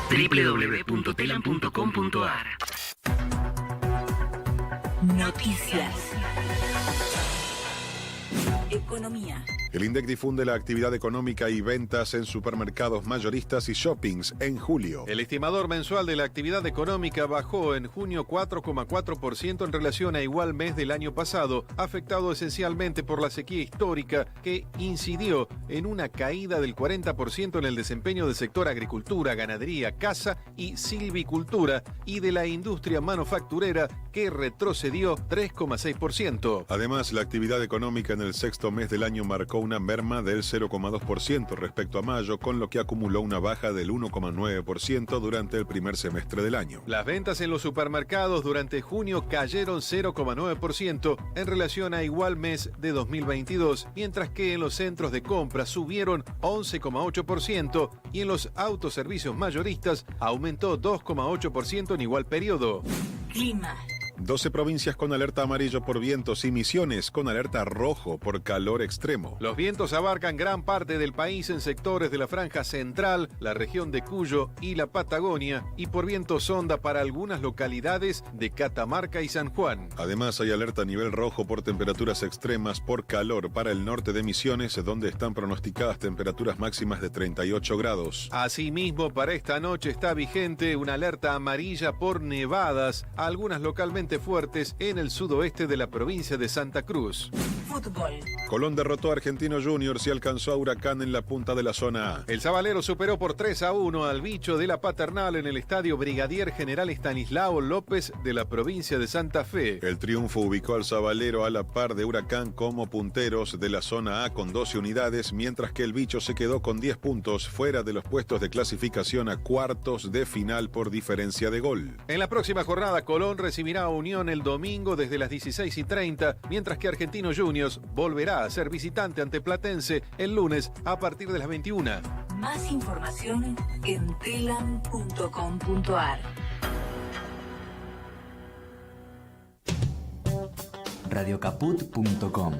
www.telam.com.ar. Noticias. Economía. El INDEC difunde la actividad económica y ventas en supermercados mayoristas y shoppings en julio. El estimador mensual de la actividad económica bajó en junio 4,4% en relación a igual mes del año pasado, afectado esencialmente por la sequía histórica que incidió en una caída del 40% en el desempeño del sector agricultura, ganadería, caza y silvicultura y de la industria manufacturera que retrocedió 3,6%. Además, la actividad económica en el sexto mes del año marcó una merma del 0,2% respecto a mayo, con lo que acumuló una baja del 1,9% durante el primer semestre del año. Las ventas en los supermercados durante junio cayeron 0,9% en relación a igual mes de 2022, mientras que en los centros de compra subieron 11,8% y en los autoservicios mayoristas aumentó 2,8% en igual periodo. Clima. 12 provincias con alerta amarillo por vientos y Misiones con alerta rojo por calor extremo. Los vientos abarcan gran parte del país en sectores de la franja central, la región de Cuyo y la Patagonia, y por viento sonda para algunas localidades de Catamarca y San Juan. Además, hay alerta a nivel rojo por temperaturas extremas por calor para el norte de Misiones, donde están pronosticadas temperaturas máximas de 38 grados. Asimismo, para esta noche está vigente una alerta amarilla por nevadas, algunas localmente fuertes en el sudoeste de la provincia de Santa Cruz. Fútbol. Colón derrotó a Argentino Juniors y alcanzó a Huracán en la punta de la zona A. El Sabalero superó por 3-1 al Bicho de la Paternal en el estadio Brigadier General Estanislao López de la provincia de Santa Fe. El triunfo ubicó al Sabalero a la par de Huracán como punteros de la zona A con 12 unidades, mientras que el Bicho se quedó con 10 puntos fuera de los puestos de clasificación a cuartos de final por diferencia de gol. En la próxima jornada, Colón recibirá a Unión el domingo desde las 16:30, mientras que Argentino Juniors volverá a ser visitante ante Platense el lunes a partir de las 21. Más información en telam.com.ar. Radiocaput.com.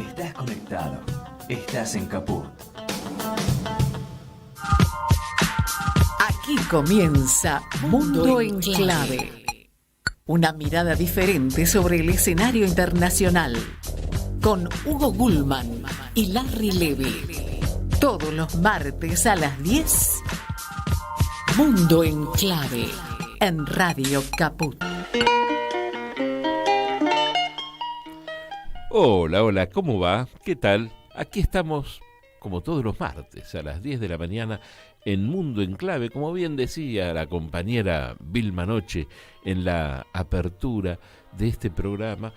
Estás conectado. Estás en Caput. Aquí comienza Mundo en Clave. Una mirada diferente sobre el escenario internacional. Con Hugo Gulman y Larry Levy. Todos los martes a las 10. Mundo en Clave. En Radio Caput. Hola, ¿cómo va? ¿Qué tal? Aquí estamos, como todos los martes, a las 10 de la mañana, en Mundo en Clave, como bien decía la compañera Vilma Noche en la apertura de este programa,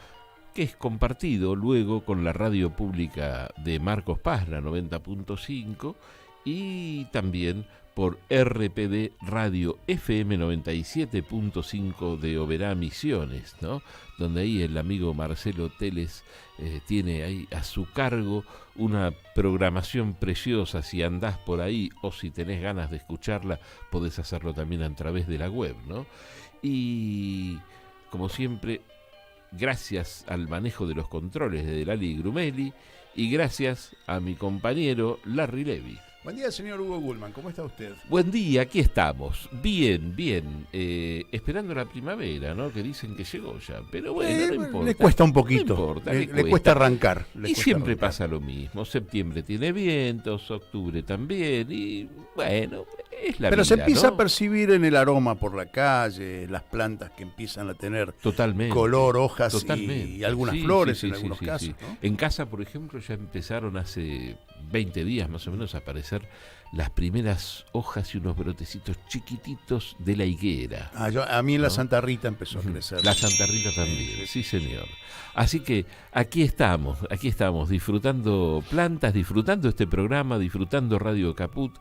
que es compartido luego con la radio pública de Marcos Paz, la 90.5, y también por RPD Radio FM 97.5 de Oberá Misiones, ¿no? Donde ahí el amigo Marcelo Teles tiene ahí a su cargo una programación preciosa. Si andás por ahí o si tenés ganas de escucharla, podés hacerlo también a través de la web, ¿no? Y como siempre, gracias al manejo de los controles de Lali Grumeli y gracias a mi compañero Larry Levy. Buen día, señor Hugo Gulman, ¿cómo está usted? Buen día, aquí estamos, bien, esperando la primavera, ¿no? Que dicen que llegó ya, pero bueno, no importa. Le cuesta un poquito, no importa, le cuesta arrancar. Y siempre pasa lo mismo, septiembre tiene vientos, octubre también, y bueno, es la vida, pero se empieza, ¿no?, a percibir en el aroma por la calle, las plantas que empiezan a tener totalmente color, hojas totalmente. Y algunas Sí, flores sí, en sí, algunos sí, casos. sí. ¿No? En casa, por ejemplo, ya empezaron hace 20 días más o menos a aparecer las primeras hojas y unos brotecitos chiquititos de la higuera. A mí en la Santa Rita empezó a crecer. La Santa Rita también, sí señor. Así que aquí estamos, disfrutando plantas, disfrutando este programa, disfrutando Radio Caput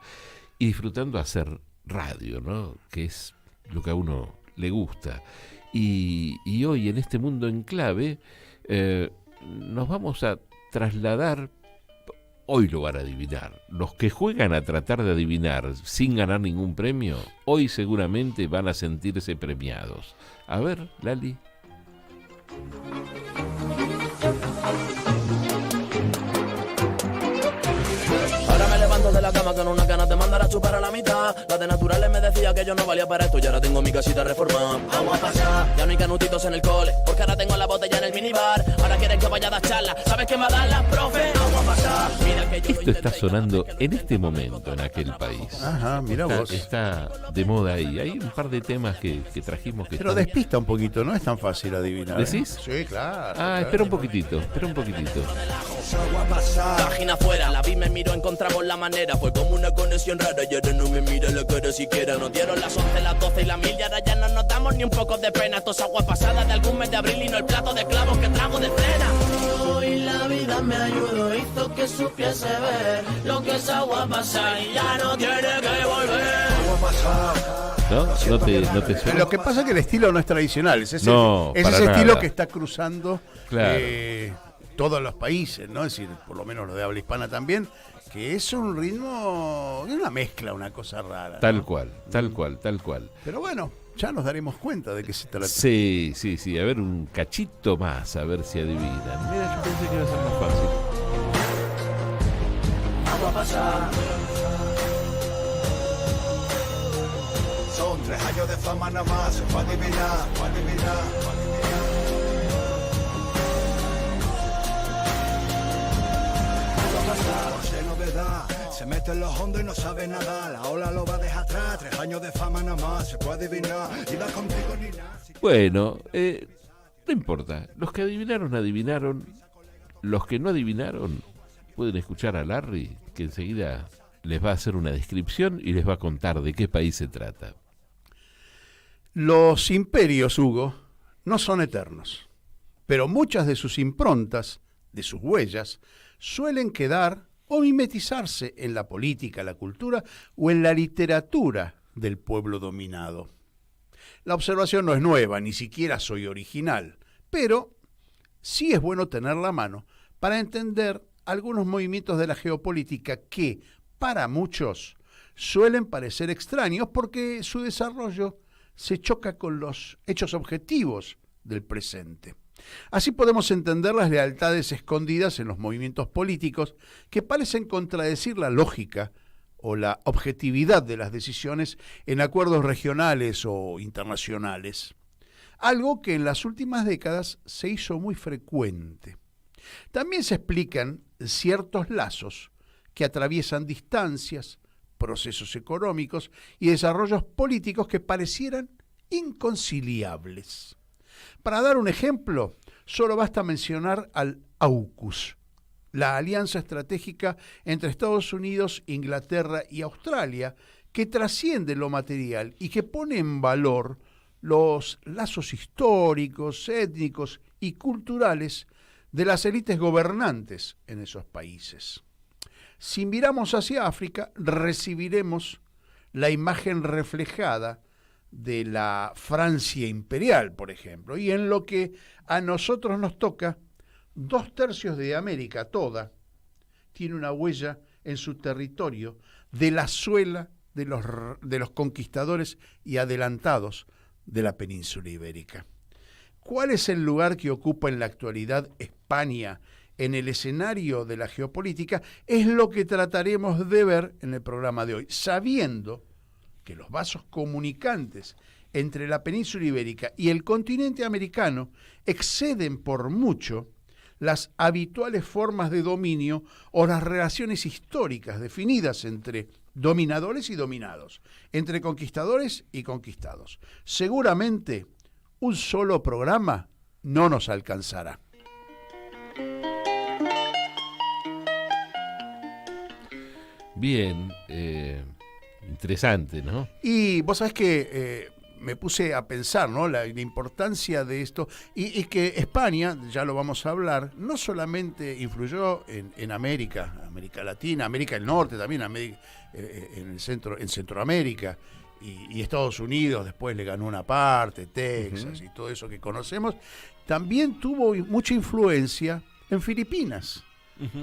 y disfrutando hacer radio, ¿no? Que es lo que a uno le gusta. Y hoy en este Mundo en Clave nos vamos a trasladar. Hoy lo van a adivinar. Los que juegan a tratar de adivinar sin ganar ningún premio, hoy seguramente van a sentirse premiados. A ver, Lali. Ahora me levanto de la cama con una ganas de mandar a supera la mitad. La de naturales me decía que yo no valía para esto y ahora tengo mi casita reformada. Vamos a pasar, ya no hay canutitos en el cole, porque ahora tengo la botella en el minibar. Ahora quieren que vaya a dar charlas, ¿sabes qué me dan las profe? Vamos a pasar, mira que yo Esto está sonando en este momento en aquel país. Ajá, mira vos. Está de moda ahí. Hay un par de temas que trajimos que Pero están... despista un poquito, no es tan fácil adivinar. ¿Decís? Sí, claro. Ah, espera un poquitito. Página afuera, la vi, me miró, encontramos la manera. Fue como una conexión rara y ahora no me mira la cara siquiera. Nos dieron las 11, las 12 y la 1000 y ahora ya no nos damos ni un poco de pena. Esto es agua pasada de algún mes de abril y no el plato de clavos que trago de cena. Hoy la vida me ayudó, hizo que supiese ver lo que es agua pasada y ya no tiene que volver. Agua pasada. ¿No? ¿No te suena? Lo que pasa es que el estilo no es tradicional, es ese, No, es para ese estilo nada. que está cruzando Claro. todos los países, ¿no? Es decir, por lo menos lo de habla hispana también, que es un ritmo, es una mezcla, una cosa rara, ¿no? Tal cual. Pero bueno, ya nos daremos cuenta de qué se trata. Sí. A ver, un cachito más, a ver si adivinan. Mira, yo pensé que iba a ser más fácil. Agua pasada. Son 3 años de fama nada más, se fue a adivinar. Por novedad, se mete en los hondos y no sabe nada. La ola lo va a dejar atrás, 3 años de fama nada más, se puede adivinar. Y va contigo ni nada. Bueno, no importa. Los que adivinaron. Los que no adivinaron, pueden escuchar a Larry, que enseguida les va a hacer una descripción y les va a contar de qué país se trata. Los imperios, Hugo, no son eternos, pero muchas de sus improntas, de sus huellas, suelen quedar o mimetizarse en la política, la cultura o en la literatura del pueblo dominado. La observación no es nueva, ni siquiera soy original, pero sí es bueno tenerla a mano para entender algunos movimientos de la geopolítica que, para muchos, suelen parecer extraños porque su desarrollo se choca con los hechos objetivos del presente. Así podemos entender las lealtades escondidas en los movimientos políticos que parecen contradecir la lógica o la objetividad de las decisiones en acuerdos regionales o internacionales, algo que en las últimas décadas se hizo muy frecuente. También se explican ciertos lazos que atraviesan distancias, procesos económicos y desarrollos políticos que parecieran inconciliables. Para dar un ejemplo, solo basta mencionar al AUKUS, la alianza estratégica entre Estados Unidos, Inglaterra y Australia, que trasciende lo material y que pone en valor los lazos históricos, étnicos y culturales de las élites gobernantes en esos países. Si miramos hacia África, recibiremos la imagen reflejada de la Francia imperial, por ejemplo, y en lo que a nosotros nos toca, 2/3 de América toda tiene una huella en su territorio de la suela de los conquistadores y adelantados de la península ibérica. ¿Cuál es el lugar que ocupa en la actualidad España en el escenario de la geopolítica? Es lo que trataremos de ver en el programa de hoy, sabiendo que los vasos comunicantes entre la península ibérica y el continente americano exceden por mucho las habituales formas de dominio o las relaciones históricas definidas entre dominadores y dominados, entre conquistadores y conquistados. Seguramente un solo programa no nos alcanzará. Bien, interesante, ¿no? Y vos sabés que me puse a pensar, ¿no?, la importancia de esto y que España, ya lo vamos a hablar, no solamente influyó en América Latina, América del Norte también, en Centroamérica y Estados Unidos después le ganó una parte, Texas y todo eso que conocemos, también tuvo mucha influencia en Filipinas.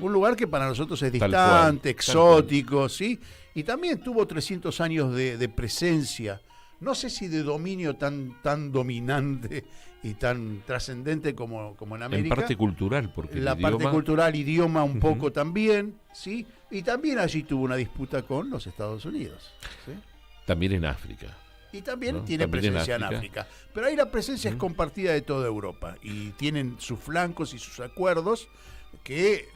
Un lugar que para nosotros es distante, exótico, ¿sí? Y también tuvo 300 años de presencia no sé si de dominio tan dominante y tan trascendente como en América. En parte cultural, porque la parte cultural, idioma un poco también, ¿sí? Y también allí tuvo una disputa con los Estados Unidos, ¿sí? También en África. Y también ¿no? tiene También presencia en África. Pero ahí la presencia es compartida de toda Europa y tienen sus flancos y sus acuerdos que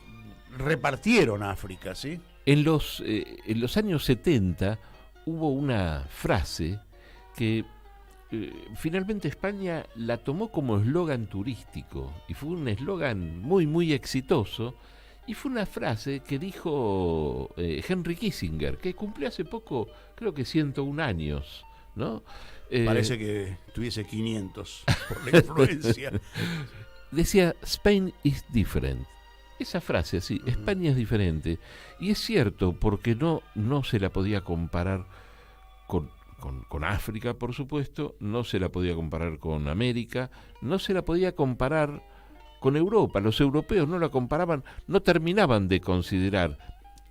repartieron África, ¿sí? En los años 70 hubo una frase que finalmente España la tomó como eslogan turístico y fue un eslogan muy, muy exitoso. Y fue una frase que dijo Henry Kissinger, que cumplió hace poco, creo que 101 años, ¿no? Parece que tuviese 500 por la influencia. Decía, Spain is different. Esa frase así, España es diferente. Y es cierto, porque no se la podía comparar con África, por supuesto, no se la podía comparar con América, no se la podía comparar con Europa. Los europeos no la comparaban, no terminaban de considerar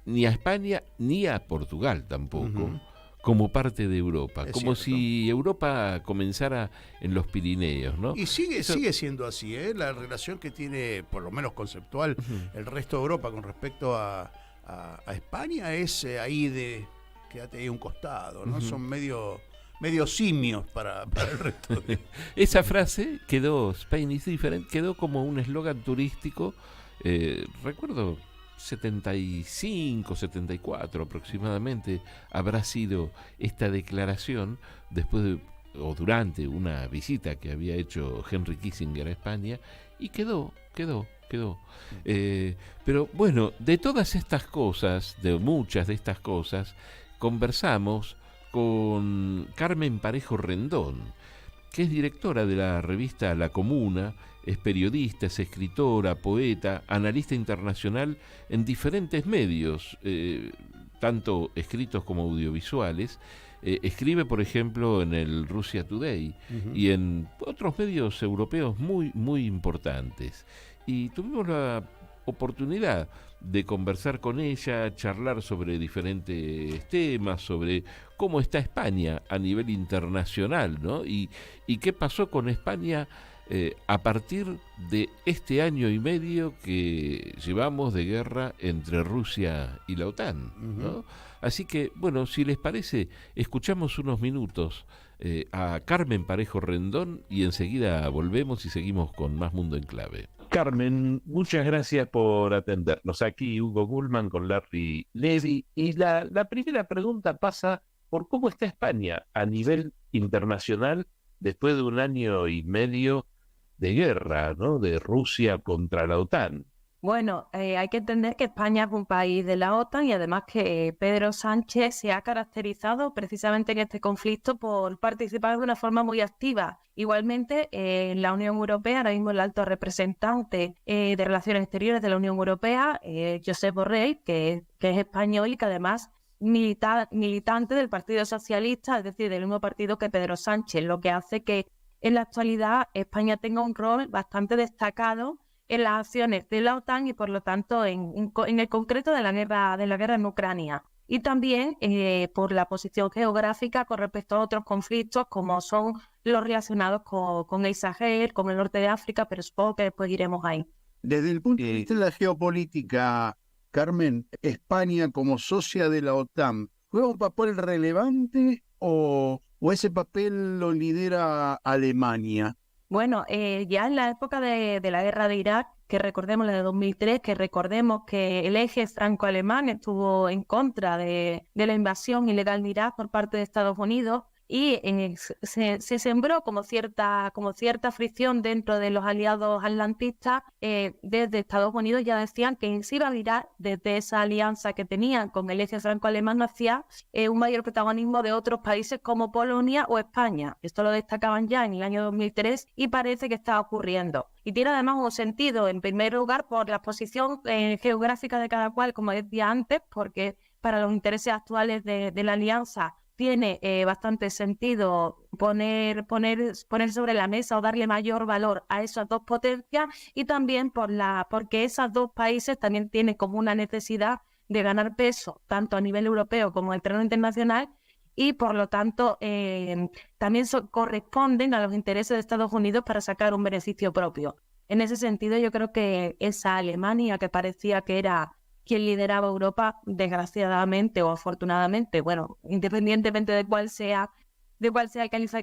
ni a España ni a Portugal tampoco como parte de Europa, es como cierto. si Europa comenzara en los Pirineos, ¿no? Y sigue siendo así, ¿eh? La relación que tiene, por lo menos conceptual, el resto de Europa con respecto a España es ahí quédate ahí a un costado, ¿no? Son medio simios para el resto de... Esa frase quedó, Spain is different, quedó como un eslogan turístico, recuerdo 75, 74 aproximadamente habrá sido esta declaración después o durante una visita que había hecho Henry Kissinger a España, y quedó. Pero bueno, de todas estas cosas, de muchas de estas cosas, conversamos con Carmen Parejo Rendón, que es directora de la revista La Comuna, es periodista, es escritora, poeta, analista internacional en diferentes medios, tanto escritos como audiovisuales. Escribe, por ejemplo, en el Russia Today y en otros medios europeos muy, muy importantes. Y tuvimos la oportunidad de conversar con ella, charlar sobre diferentes temas, sobre cómo está España a nivel internacional, ¿no? Y qué pasó con España a partir de este año y medio que llevamos de guerra entre Rusia y la OTAN, ¿no? Así que, bueno, si les parece, escuchamos unos minutos a Carmen Parejo Rendón y enseguida volvemos y seguimos con más Mundo en Clave. Carmen, muchas gracias por atendernos. Aquí Hugo Gullman con Larry Levy. Y la primera pregunta pasa por cómo está España a nivel internacional después de un año y medio de guerra, ¿no? De Rusia contra la OTAN. Bueno, hay que entender que España es un país de la OTAN y además que Pedro Sánchez se ha caracterizado precisamente en este conflicto por participar de una forma muy activa. Igualmente, en la Unión Europea, ahora mismo el alto representante de Relaciones Exteriores de la Unión Europea, Josep Borrell, que es español y que además militante del Partido Socialista, es decir, del mismo partido que Pedro Sánchez, lo que hace que en la actualidad España tenga un rol bastante destacado en las acciones de la OTAN y por lo tanto en el concreto de la guerra en Ucrania. Y también por la posición geográfica con respecto a otros conflictos como son los relacionados con el Sahel, con el norte de África, pero supongo que después iremos ahí. Desde el punto de vista de la geopolítica, Carmen, España como socia de la OTAN, ¿juega un papel relevante o ese papel lo lidera Alemania? Bueno, ya en la época de la guerra de Irak, que recordemos la de 2003, que recordemos que el eje franco-alemán estuvo en contra de la invasión ilegal de Irak por parte de Estados Unidos y se sembró como cierta fricción dentro de los aliados atlantistas. Desde Estados Unidos ya decían que se iba a virar desde esa alianza que tenían con el eje franco-alemán hacia un mayor protagonismo de otros países como Polonia o España. Esto lo destacaban ya en el año 2003 y parece que está ocurriendo. Y tiene además un sentido, en primer lugar, por la posición geográfica de cada cual, como decía antes, porque para los intereses actuales de la alianza tiene bastante sentido poner sobre la mesa o darle mayor valor a esas dos potencias y también porque esos dos países también tienen como una necesidad de ganar peso, tanto a nivel europeo como en el terreno internacional, y por lo tanto también corresponden a los intereses de Estados Unidos para sacar un beneficio propio. En ese sentido, yo creo que esa Alemania, que parecía que era quien lideraba Europa, desgraciadamente o afortunadamente, bueno, independientemente de cuál sea el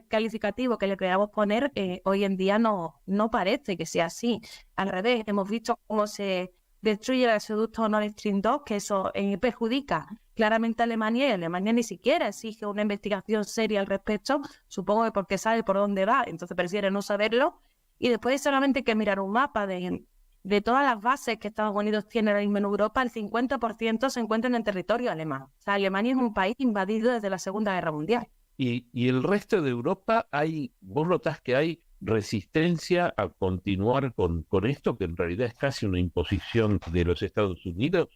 calificativo que le queramos poner, hoy en día no parece que sea así. Al revés, hemos visto cómo se destruye el gasoducto Nord Stream 2, que eso perjudica claramente a Alemania, y Alemania ni siquiera exige una investigación seria al respecto, supongo que porque sabe por dónde va, entonces prefiere no saberlo, y después solamente hay que mirar un mapa de todas las bases que Estados Unidos tiene ahora mismo en Europa, el 50% se encuentra en el territorio alemán. O sea, Alemania es un país invadido desde la Segunda Guerra Mundial. Y el resto de Europa, vos notás que hay resistencia a continuar con esto, que en realidad es casi una imposición de los Estados Unidos.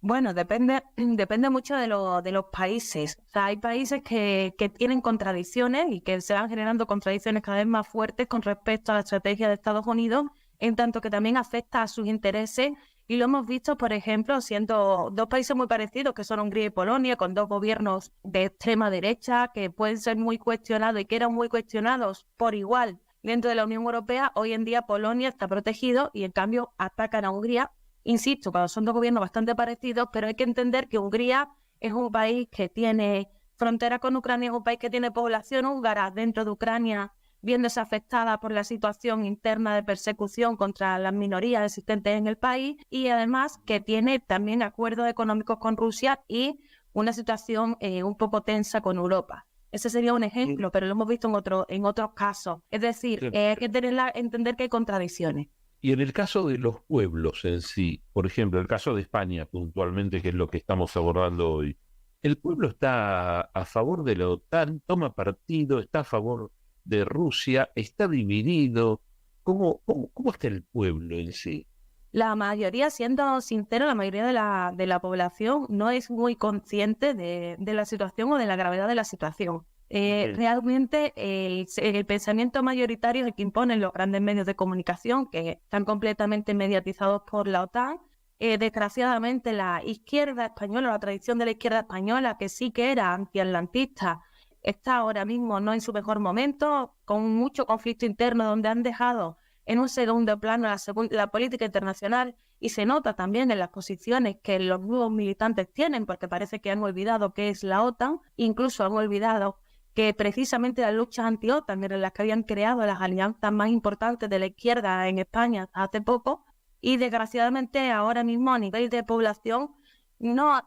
Bueno, depende mucho de los países. O sea, hay países que tienen contradicciones y que se van generando contradicciones cada vez más fuertes con respecto a la estrategia de Estados Unidos, en tanto que también afecta a sus intereses. Y lo hemos visto, por ejemplo, siendo dos países muy parecidos, que son Hungría y Polonia, con dos gobiernos de extrema derecha que pueden ser muy cuestionados y que eran muy cuestionados por igual dentro de la Unión Europea. Hoy en día Polonia está protegido y en cambio atacan a Hungría. Insisto, cuando son dos gobiernos bastante parecidos, pero hay que entender que Hungría es un país que tiene frontera con Ucrania, es un país que tiene población húngara dentro de Ucrania, viéndose afectada por la situación interna de persecución contra las minorías existentes en el país, y además que tiene también acuerdos económicos con Rusia y una situación un poco tensa con Europa. Ese sería un ejemplo, pero lo hemos visto en otros casos. Es decir, hay que entender que hay contradicciones. Y en el caso de los pueblos en sí, por ejemplo, el caso de España puntualmente, que es lo que estamos abordando hoy, ¿el pueblo está a favor de la OTAN, toma partido, está a favor de Rusia, está dividido? ¿Cómo está el pueblo en sí? La mayoría, siendo sincero, la mayoría de la población no es muy consciente de la situación o de la gravedad de la situación. Realmente el pensamiento mayoritario es el que imponen los grandes medios de comunicación, que están completamente mediatizados por la OTAN. Desgraciadamente la izquierda española, la tradición de la izquierda española, que sí que era antiatlantista, está ahora mismo no en su mejor momento, con mucho conflicto interno, donde han dejado en un segundo plano la política internacional, y se nota también en las posiciones que los nuevos militantes tienen, porque parece que han olvidado qué es la OTAN, incluso han olvidado que precisamente las luchas anti-OTAN eran las que habían creado las alianzas más importantes de la izquierda en España hace poco, y desgraciadamente ahora mismo a nivel de población no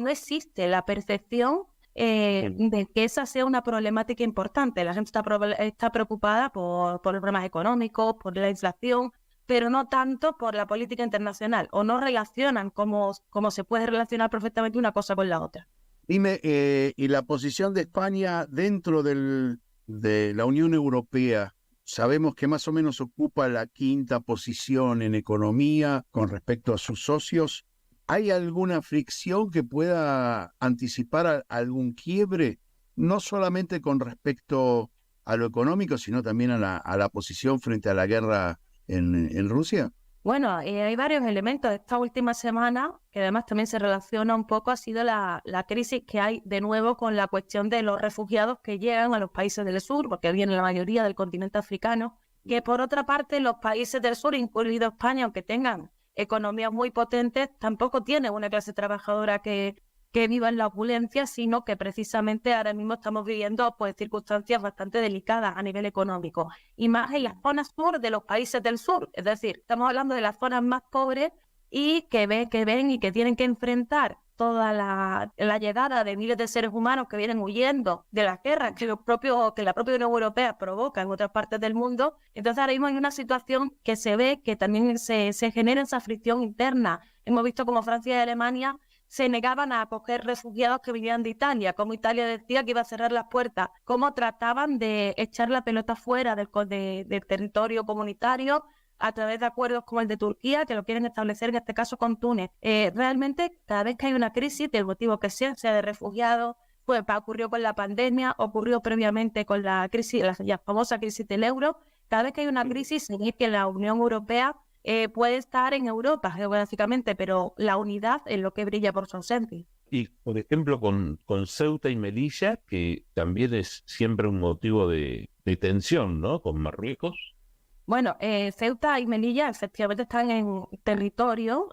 existe la percepción de que esa sea una problemática importante. La gente está preocupada por problemas económicos, por la inflación, pero no tanto por la política internacional, o no relacionan como se puede relacionar perfectamente una cosa con la otra. Dime, ¿y la posición de España dentro de la Unión Europea? Sabemos que más o menos ocupa la 5ª posición en economía con respecto a sus socios. ¿Hay alguna fricción que pueda anticipar algún quiebre, no solamente con respecto a lo económico, sino también a la posición frente a la guerra en Rusia? Bueno, hay varios elementos. Esta última semana, que además también se relaciona un poco, ha sido la crisis que hay de nuevo con la cuestión de los refugiados que llegan a los países del sur, porque viene la mayoría del continente africano, que por otra parte los países del sur, incluido España, aunque tengan economías muy potentes, tampoco tienen una clase trabajadora que viva en la opulencia, sino que precisamente ahora mismo estamos viviendo pues circunstancias bastante delicadas a nivel económico, y más en las zonas sur de los países del sur. Es decir, estamos hablando de las zonas más pobres y que ven y que tienen que enfrentar toda la llegada de miles de seres humanos que vienen huyendo de las guerras que la propia Unión Europea provoca en otras partes del mundo. Entonces ahora mismo hay una situación que se ve que también se genera esa fricción interna. Hemos visto como Francia y Alemania se negaban a acoger refugiados que venían de Italia, como Italia decía que iba a cerrar las puertas, cómo trataban de echar la pelota fuera del territorio comunitario a través de acuerdos como el de Turquía, que lo quieren establecer en este caso con Túnez. Realmente, cada vez que hay una crisis, del motivo que sea de refugiados, pues ocurrió con la pandemia, ocurrió previamente con la famosa crisis del euro. Cada vez que hay una crisis, se ve que la Unión Europea puede estar en Europa geográficamente, pero la unidad es lo que brilla por su ausencia. Y, por ejemplo, con Ceuta y Melilla, que también es siempre un motivo de tensión, ¿no? Con Marruecos. Bueno, Ceuta y Melilla efectivamente están en territorio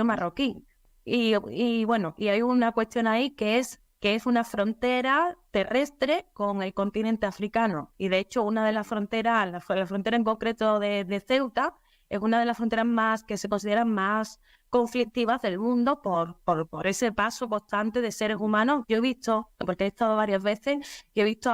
marroquí. Y bueno, y hay una cuestión ahí que es una frontera terrestre con el continente africano. Y de hecho, una de las fronteras, la frontera en concreto de Ceuta, es una de las fronteras más que se consideran más conflictivas del mundo por ese paso constante de seres humanos. Yo he visto, porque he estado varias veces, y he visto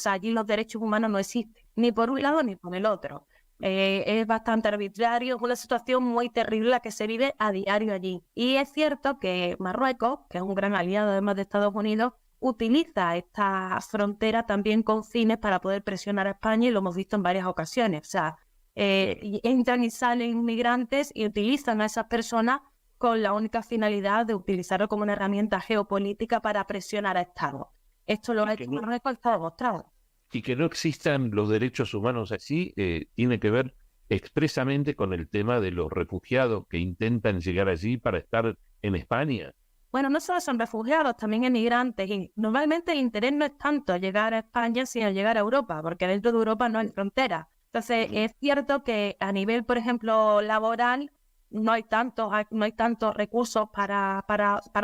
allí los derechos humanos no existen, ni por un lado ni por el otro. Es bastante arbitrario, es una situación muy terrible la que se vive a diario allí. Y es cierto que Marruecos, que es un gran aliado además de Estados Unidos, utiliza esta frontera también con fines para poder presionar a España, y lo hemos visto en varias ocasiones. O sea, entran y salen inmigrantes y utilizan a esas personas con la única finalidad de utilizarlo como una herramienta geopolítica para presionar a Estados. Esto lo ha hecho Marruecos, está demostrado. Y que no existan los derechos humanos así tiene que ver expresamente con el tema de los refugiados que intentan llegar allí para estar en España. Bueno, no solo son refugiados, también emigrantes. Y normalmente el interés no es tanto llegar a España, sino llegar a Europa, porque dentro de Europa no hay fronteras. Entonces, es cierto que a nivel, por ejemplo, laboral, no hay tantos recursos para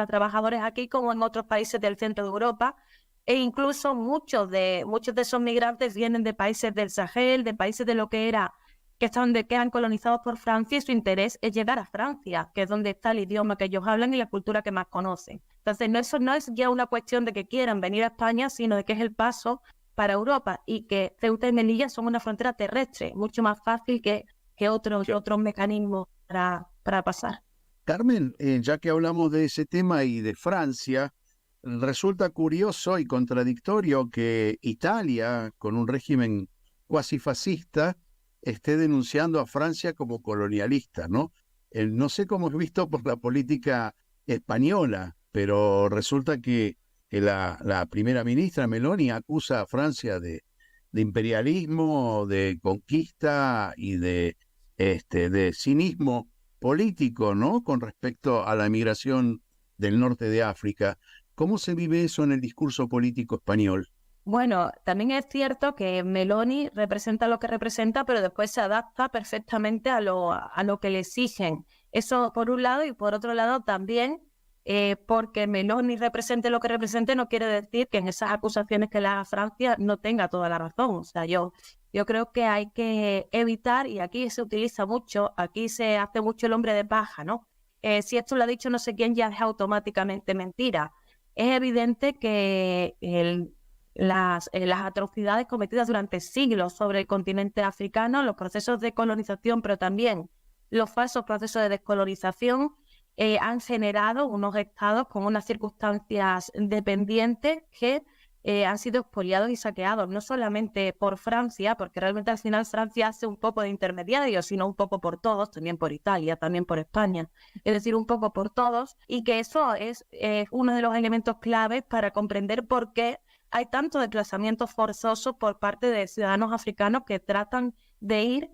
trabajadores aquí como en otros países del centro de Europa. E incluso muchos de esos migrantes vienen de países del Sahel, de países de lo que eran colonizados por Francia, y su interés es llegar a Francia, que es donde está el idioma que ellos hablan y la cultura que más conocen. Entonces, eso no es ya una cuestión de que quieran venir a España, sino de que es el paso para Europa, y que Ceuta y Melilla son una frontera terrestre, mucho más fácil que otros mecanismos para pasar. Carmen, ya que hablamos de ese tema y de Francia, resulta curioso y contradictorio que Italia, con un régimen cuasi fascista, esté denunciando a Francia como colonialista, ¿no? No sé cómo es visto por la política española, pero resulta que la primera ministra Meloni acusa a Francia de imperialismo, de conquista y de cinismo político, ¿no? Con respecto a la migración del norte de África. ¿Cómo se vive eso en el discurso político español? Bueno, también es cierto que Meloni representa lo que representa, pero después se adapta perfectamente a lo que le exigen. Eso por un lado, y por otro lado también, porque Meloni represente lo que represente, no quiere decir que en esas acusaciones que le haga Francia no tenga toda la razón. O sea, yo creo que hay que evitar, y aquí se utiliza mucho, aquí se hace mucho el hombre de paja, ¿no? Si esto lo ha dicho no sé quién, ya es automáticamente mentira. Es evidente que las atrocidades cometidas durante siglos sobre el continente africano, los procesos de colonización, pero también los falsos procesos de descolonización, han generado unos estados con unas circunstancias dependientes que han sido expoliados y saqueados, no solamente por Francia, porque realmente al final Francia hace un poco de intermediario, sino un poco por todos, también por Italia, también por España, es decir, un poco por todos, y que eso es uno de los elementos claves para comprender por qué hay tanto desplazamiento forzoso por parte de ciudadanos africanos que tratan de ir.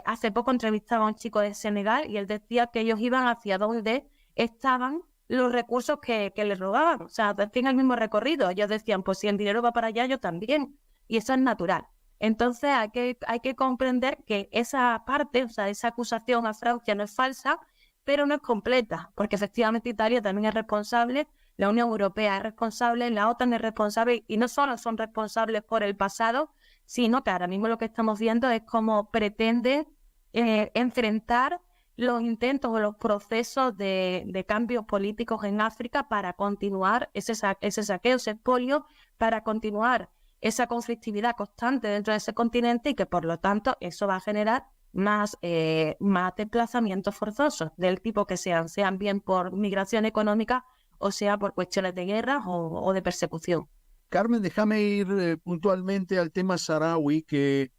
Hace poco entrevistaba a un chico de Senegal y él decía que ellos iban hacia donde estaban los recursos que les robaban. O sea, hacían el mismo recorrido. Ellos decían, pues si el dinero va para allá, yo también. Y eso es natural. Entonces hay que comprender que esa parte, o sea, esa acusación a Francia no es falsa, pero no es completa, porque efectivamente Italia también es responsable, la Unión Europea es responsable, la OTAN es responsable, y no solo son responsables por el pasado, sino que ahora mismo lo que estamos viendo es cómo pretende enfrentar los intentos o los procesos de cambios políticos en África para continuar ese saqueo, ese expolio, para continuar esa conflictividad constante dentro de ese continente, y que por lo tanto eso va a generar más desplazamientos forzosos del tipo que sean bien por migración económica o sea por cuestiones de guerra o de persecución. Carmen, déjame ir puntualmente al tema saharaui, que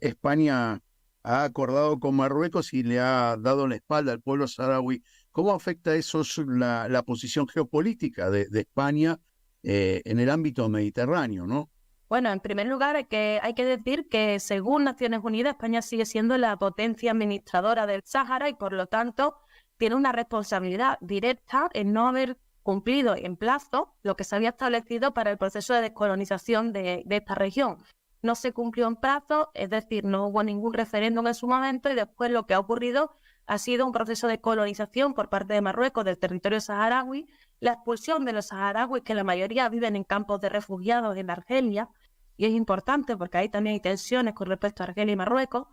España ha acordado con Marruecos y le ha dado la espalda al pueblo saharaui. ¿Cómo afecta eso la posición geopolítica de España en el ámbito mediterráneo, ¿no? Bueno, en primer lugar hay que decir que según Naciones Unidas, España sigue siendo la potencia administradora del Sáhara y por lo tanto tiene una responsabilidad directa en no haber cumplido en plazo lo que se había establecido para el proceso de descolonización de esta región. No se cumplió en plazo, es decir, no hubo ningún referéndum en su momento, y después lo que ha ocurrido ha sido un proceso de colonización por parte de Marruecos del territorio saharaui, la expulsión de los saharauis, que la mayoría viven en campos de refugiados en Argelia, y es importante porque ahí también hay tensiones con respecto a Argelia y Marruecos,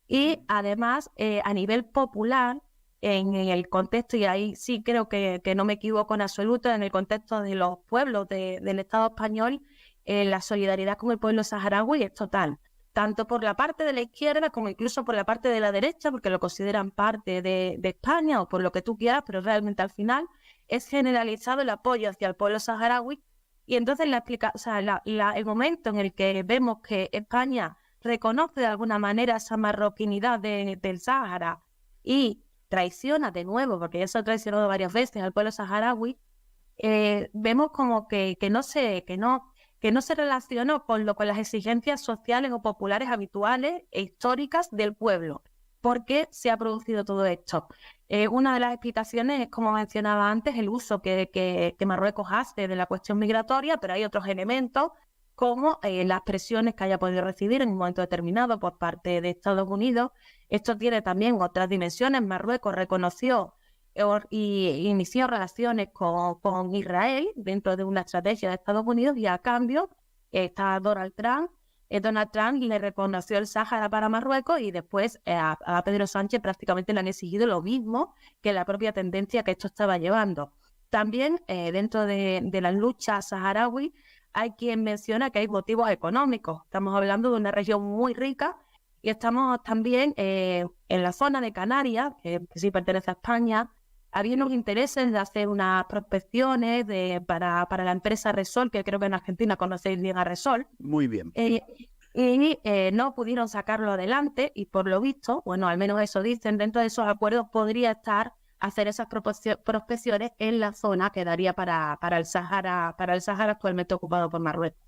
y además a nivel popular, en el contexto, y ahí sí creo que no me equivoco en absoluto, en el contexto de los pueblos del Estado español, la solidaridad con el pueblo saharaui es total, tanto por la parte de la izquierda como incluso por la parte de la derecha, porque lo consideran parte de España o por lo que tú quieras, pero realmente al final es generalizado el apoyo hacia el pueblo saharaui. Y entonces el momento en el que vemos que España reconoce de alguna manera esa marroquinidad del Sáhara y traiciona de nuevo, porque ya se ha traicionado varias veces al pueblo saharaui, vemos como que no se relacionó con las exigencias sociales o populares habituales e históricas del pueblo. ¿Por qué se ha producido todo esto? Una de las explicaciones es, como mencionaba antes, el uso que Marruecos hace de la cuestión migratoria, pero hay otros elementos como las presiones que haya podido recibir en un momento determinado por parte de Estados Unidos. Esto tiene también otras dimensiones. Marruecos reconoció y inició relaciones con Israel dentro de una estrategia de Estados Unidos, y a cambio está Donald Trump. Donald Trump le reconoció el Sáhara para Marruecos, y después a Pedro Sánchez prácticamente le han exigido lo mismo, que la propia tendencia que esto estaba llevando. También dentro de las luchas saharaui hay quien menciona que hay motivos económicos. Estamos hablando de una región muy rica, y estamos también en la zona de Canarias, que sí pertenece a España. Había unos intereses de hacer unas prospecciones para la empresa Repsol, que creo que en Argentina conocéis bien a Repsol. Muy bien. Y no pudieron sacarlo adelante, y por lo visto, bueno, al menos eso dicen, dentro de esos acuerdos podría estar hacer esas prospecciones en la zona que daría para el Sáhara actualmente ocupado por Marruecos.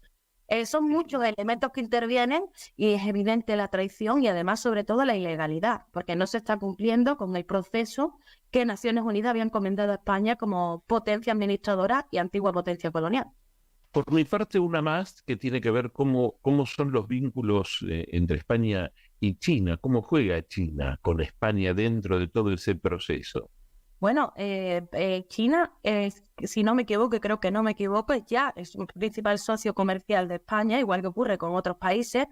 Son muchos elementos que intervienen, y es evidente la traición y además sobre todo la ilegalidad, porque no se está cumpliendo con el proceso que Naciones Unidas había encomendado a España como potencia administradora y antigua potencia colonial. Por mi parte, una más que tiene que ver cómo son los vínculos entre España y China, cómo juega China con España dentro de todo ese proceso. Bueno, China, si no me equivoco, y creo que no me equivoco, ya es un principal socio comercial de España, igual que ocurre con otros países,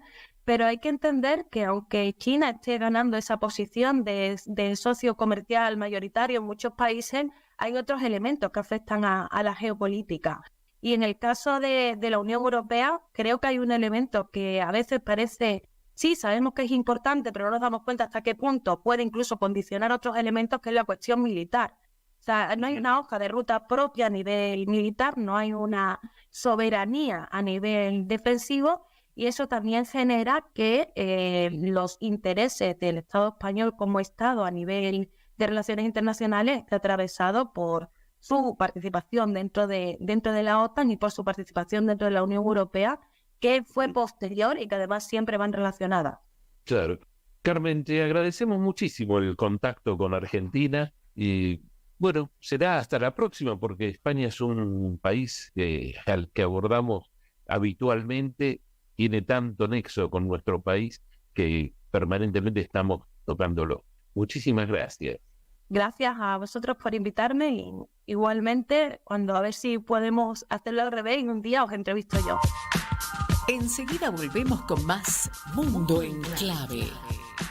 pero hay que entender que aunque China esté ganando esa posición de socio comercial mayoritario en muchos países, hay otros elementos que afectan a la geopolítica. Y en el caso de la Unión Europea, creo que hay un elemento que a veces parece... Sí, sabemos que es importante, pero no nos damos cuenta hasta qué punto puede incluso condicionar otros elementos, que es la cuestión militar. O sea, no hay una hoja de ruta propia a nivel militar, no hay una soberanía a nivel defensivo, y eso también genera que los intereses del Estado español como Estado a nivel de relaciones internacionales esté atravesado por su participación dentro de la OTAN y por su participación dentro de la Unión Europea, que fue posterior y que además siempre van relacionadas. Claro. Carmen, te agradecemos muchísimo el contacto con Argentina, y bueno, será hasta la próxima, porque España es un país al que abordamos habitualmente, tiene tanto nexo con nuestro país que permanentemente estamos tocándolo. Muchísimas gracias. Gracias a vosotros por invitarme, y igualmente, a ver si podemos hacerlo al revés y un día os entrevisto yo. Enseguida volvemos con más Mundo en Clave.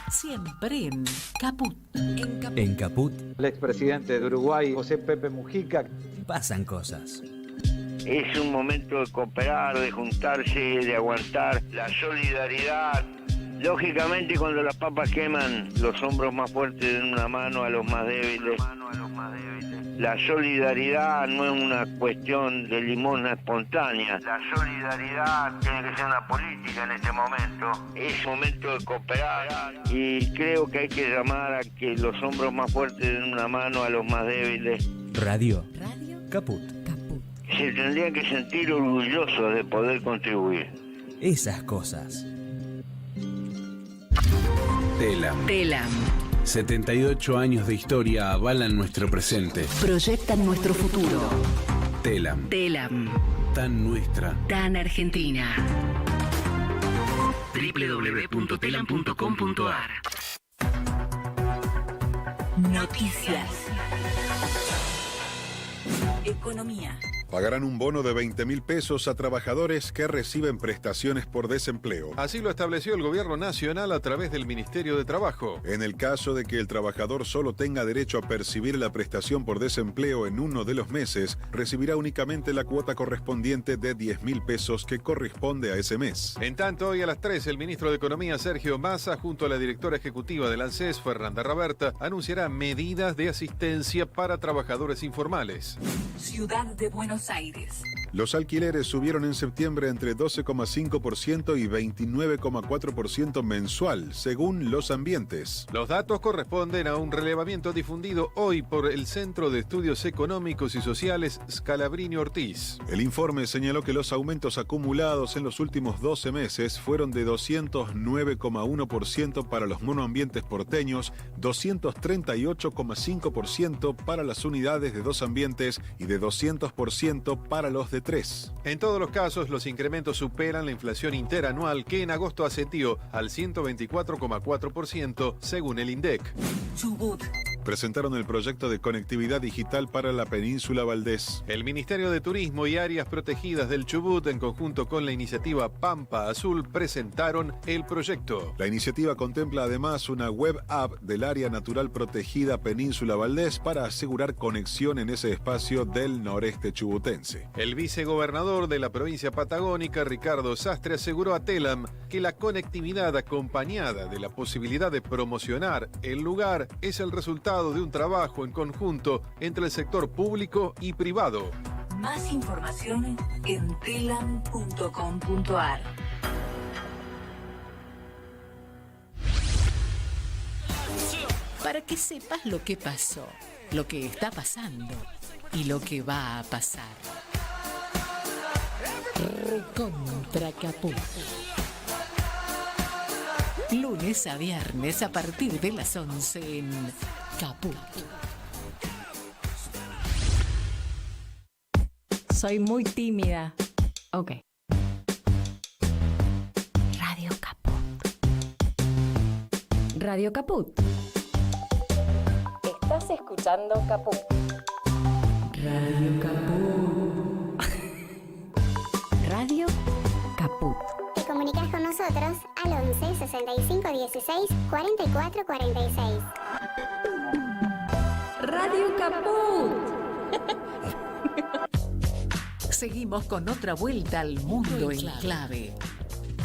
Siempre en Caput. En Caput. El expresidente de Uruguay, José Pepe Mujica. Pasan cosas. Es un momento de cooperar, de juntarse, de aguantar la solidaridad. Lógicamente, cuando las papas queman, los hombros más fuertes den una mano a los más débiles. La solidaridad no es una cuestión de limosna espontánea. La solidaridad tiene que ser una política en este momento. Es momento de cooperar, y creo que hay que llamar a que los hombros más fuertes den una mano a los más débiles. Radio Caput. Se tendrían que sentir orgullosos de poder contribuir. Esas cosas. Telam. 78 años de historia avalan nuestro presente. Proyectan nuestro futuro. Telam. Telam. Tan nuestra. Tan argentina. www.telam.com.ar. Noticias. Economía. Pagarán un bono de 20.000 pesos a trabajadores que reciben prestaciones por desempleo. Así lo estableció el Gobierno Nacional a través del Ministerio de Trabajo. En el caso de que el trabajador solo tenga derecho a percibir la prestación por desempleo en uno de los meses, recibirá únicamente la cuota correspondiente de 10.000 pesos que corresponde a ese mes. En tanto, hoy a las 3, el ministro de Economía, Sergio Massa, junto a la directora ejecutiva del ANSES, Fernanda Raberta, anunciará medidas de asistencia para trabajadores informales. Ciudad de Buenos Aires. Los alquileres subieron en septiembre entre 12,5% y 29,4% mensual, según Los Ambientes. Los datos corresponden a un relevamiento difundido hoy por el Centro de Estudios Económicos y Sociales Scalabrini Ortiz. El informe señaló que los aumentos acumulados en los últimos 12 meses fueron de 209,1% para los monoambientes porteños, 238,5% para las unidades de 2 ambientes y de 200% para los de 3. En todos los casos, los incrementos superan la inflación interanual que en agosto ascendió al 124,4% según el INDEC. Chubut. Presentaron el proyecto de conectividad digital para la península Valdés. El Ministerio de Turismo y Áreas Protegidas del Chubut, en conjunto con la iniciativa Pampa Azul, presentaron el proyecto. La iniciativa contempla además una web app del área natural protegida Península Valdés para asegurar conexión en ese espacio del noreste chubutense. El vicegobernador de la provincia patagónica, Ricardo Sastre, aseguró a Telam que la conectividad acompañada de la posibilidad de promocionar el lugar es el resultado de un trabajo en conjunto entre el sector público y privado. Más información en telam.com.ar. Para que sepas lo que pasó, lo que está pasando y lo que va a pasar. Recontra Caput. Lunes a viernes a partir de las 11 en Caput. Soy muy tímida. Ok. Radio Caput. Radio Caput. Estás escuchando Caput. Radio Caput. Radio Caput. Te comunicas con nosotros al 11 65 16 44 46. Radio Caput. Seguimos con otra vuelta al mundo en clave.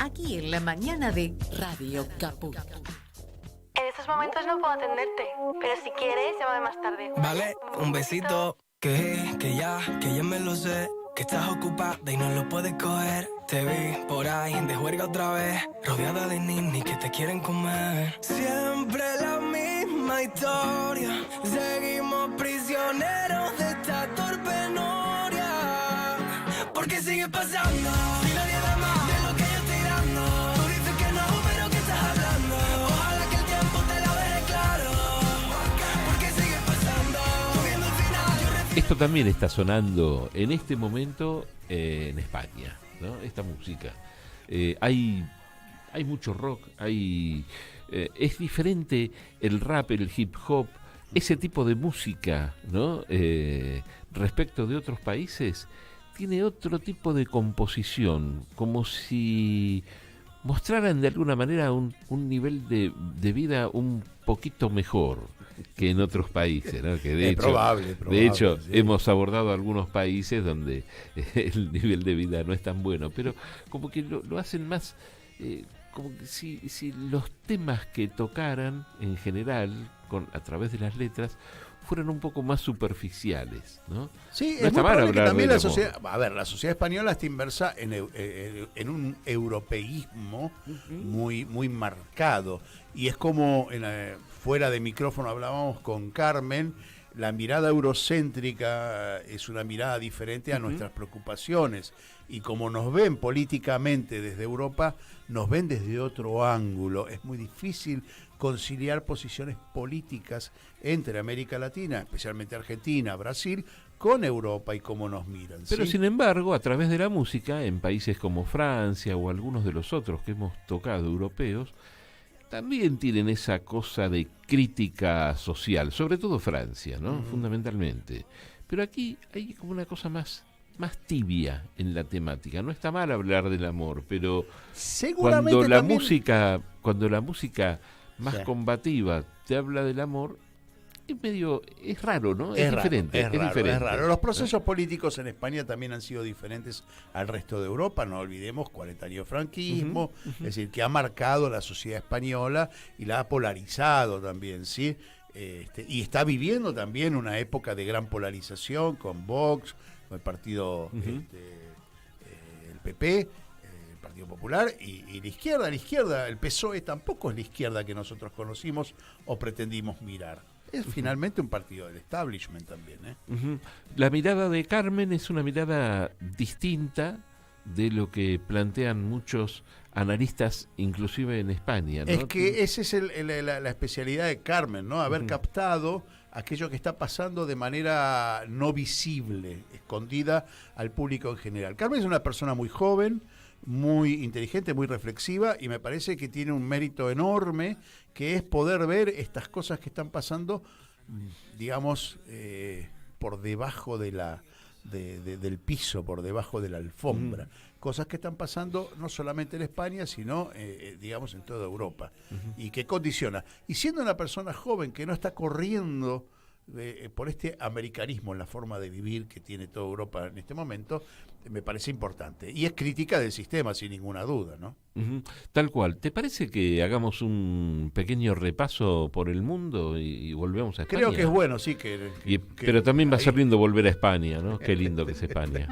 Aquí en la mañana de Radio Caput. En estos momentos no puedo atenderte, pero si quieres, llámame más tarde. Vale, un besito. Que ya me lo sé. Que estás ocupada y no lo puedes coger. Te vi por ahí de juerga otra vez, rodeada de ninis que te quieren comer. Siempre la misma historia. Seguimos prisioneros de esta torpe noria. Porque sigue pasando. Si nadie da más de lo que yo estoy dando. Tú dices que no, pero ¿qué estás hablando? Ojalá que el tiempo te la deje claro. Porque sigue pasando. Viendo el final. Esto también está sonando en este momento en España, ¿no? Esta música. Hay mucho rock, es diferente el rap, el hip hop, ese tipo de música, ¿no? Respecto de otros países, tiene otro tipo de composición, como si mostraran de alguna manera un nivel de vida un poquito mejor que en otros países, ¿no? Que de hecho, sí. Hemos abordado algunos países donde el nivel de vida no es tan bueno, pero como que lo hacen más, como que si los temas que tocaran en general, a través de las letras, fueran un poco más superficiales, ¿no? Sí, no es muy probable que también la sociedad, la sociedad española está inmersa en un europeísmo muy, muy marcado, y es como fuera de micrófono hablábamos con Carmen, la mirada eurocéntrica es una mirada diferente a nuestras preocupaciones, y como nos ven políticamente desde Europa, nos ven desde otro ángulo. Es muy difícil conciliar posiciones políticas entre América Latina, especialmente Argentina, Brasil, con Europa y cómo nos miran. Pero ¿sí? sin embargo, a través de la música, en países como Francia o algunos de los otros que hemos tocado europeos, también tienen esa cosa de crítica social, sobre todo Francia, ¿no? Fundamentalmente. Pero aquí hay como una cosa más tibia en la temática. No está mal hablar del amor, pero cuando la música más combativa te habla del amor, es raro, ¿no? Es diferente. Es raro. Los procesos políticos en España también han sido diferentes al resto de Europa. No olvidemos 40 años de franquismo, es decir, que ha marcado la sociedad española y la ha polarizado también, ¿sí? Y está viviendo también una época de gran polarización con Vox, con el partido, el PP, el Partido Popular y la izquierda, el PSOE tampoco es la izquierda que nosotros conocimos o pretendimos mirar. Es finalmente un partido del establishment también. La mirada de Carmen es una mirada distinta de lo que plantean muchos analistas, inclusive en España, ¿no? Es que esa es la especialidad de Carmen, ¿no? Haber captado aquello que está pasando de manera no visible, escondida al público en general. Carmen es una persona muy joven, muy inteligente, muy reflexiva, y me parece que tiene un mérito enorme, que es poder ver estas cosas que están pasando, digamos, por debajo de del piso, por debajo de la alfombra. Cosas que están pasando no solamente en España, sino, digamos, en toda Europa. Y que condiciona. Y siendo una persona joven que no está corriendo por este americanismo en la forma de vivir que tiene toda Europa en este momento, me parece importante. Y es crítica del sistema, sin ninguna duda, ¿no? Tal cual. ¿Te parece que hagamos un pequeño repaso por el mundo y volvemos a España? Creo que es bueno, sí. Pero también va a ser lindo volver a España, ¿no? Qué lindo que es España.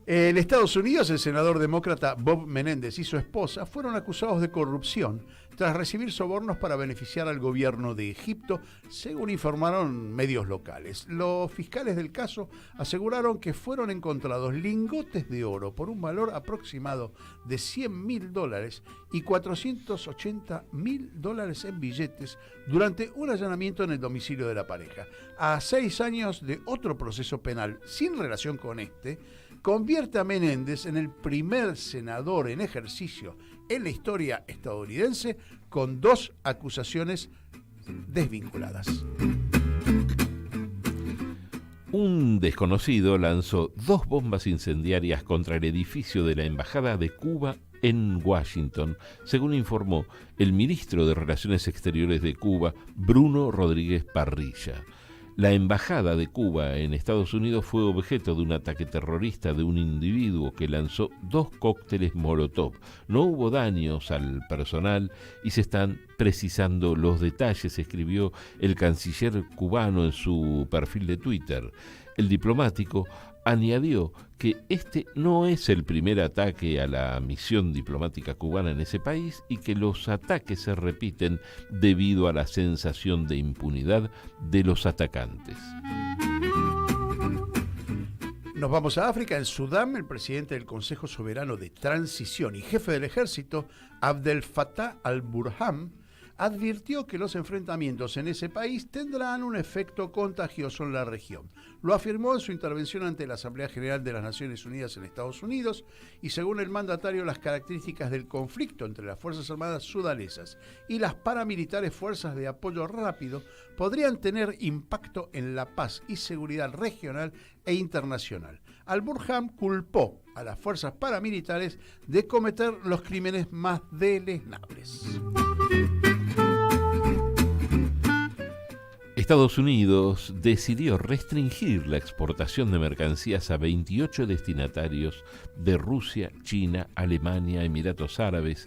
En Estados Unidos, el senador demócrata Bob Menéndez y su esposa fueron acusados de corrupción tras recibir sobornos para beneficiar al gobierno de Egipto, según informaron medios locales. Los fiscales del caso aseguraron que fueron encontrados lingotes de oro por un valor aproximado de $100.000 y $480.000 en billetes durante un allanamiento en el domicilio de la pareja. A 6 años de otro proceso penal sin relación con este, convierte a Menéndez en el primer senador en ejercicio en la historia estadounidense con 2 acusaciones desvinculadas. Un desconocido lanzó 2 bombas incendiarias contra el edificio de la Embajada de Cuba en Washington, según informó el ministro de Relaciones Exteriores de Cuba, Bruno Rodríguez Parrilla. La Embajada de Cuba en Estados Unidos fue objeto de un ataque terrorista de un individuo que lanzó 2 cócteles Molotov. No hubo daños al personal y se están precisando los detalles, escribió el canciller cubano en su perfil de Twitter. El diplomático añadió que este no es el primer ataque a la misión diplomática cubana en ese país y que los ataques se repiten debido a la sensación de impunidad de los atacantes. Nos vamos a África. En Sudán, el presidente del Consejo Soberano de Transición y jefe del ejército, Abdel Fattah al-Burhan, advirtió que los enfrentamientos en ese país tendrán un efecto contagioso en la región. Lo afirmó en su intervención ante la Asamblea General de las Naciones Unidas en Estados Unidos y, según el mandatario, las características del conflicto entre las Fuerzas Armadas sudanesas y las paramilitares Fuerzas de Apoyo Rápido podrían tener impacto en la paz y seguridad regional e internacional. Al-Burhan culpó a las fuerzas paramilitares de cometer los crímenes más deleznables. Estados Unidos decidió restringir la exportación de mercancías a 28 destinatarios de Rusia, China, Alemania, Emiratos Árabes,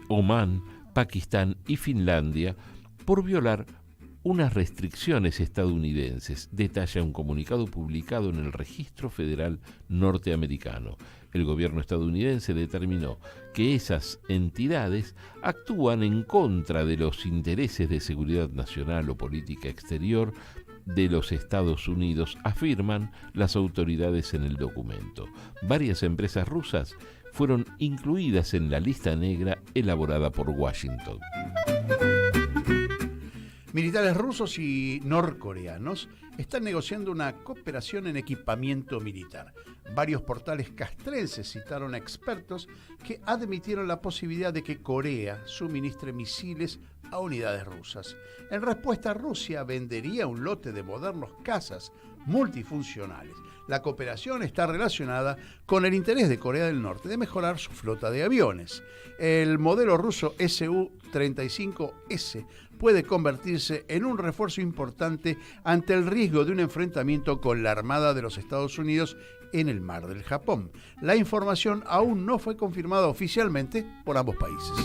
Omán, Pakistán y Finlandia por violar unas restricciones estadounidenses, detalla un comunicado publicado en el Registro Federal Norteamericano. El gobierno estadounidense determinó que esas entidades actúan en contra de los intereses de seguridad nacional o política exterior de los Estados Unidos, afirman las autoridades en el documento. Varias empresas rusas fueron incluidas en la lista negra elaborada por Washington. Militares rusos y norcoreanos están negociando una cooperación en equipamiento militar. Varios portales castrenses citaron a expertos que admitieron la posibilidad de que Corea suministre misiles a unidades rusas. En respuesta, Rusia vendería un lote de modernos cazas multifuncionales. La cooperación está relacionada con el interés de Corea del Norte de mejorar su flota de aviones. El modelo ruso Su-35S puede convertirse en un refuerzo importante ante el riesgo de un enfrentamiento con la Armada de los Estados Unidos en el Mar del Japón. La información aún no fue confirmada oficialmente por ambos países.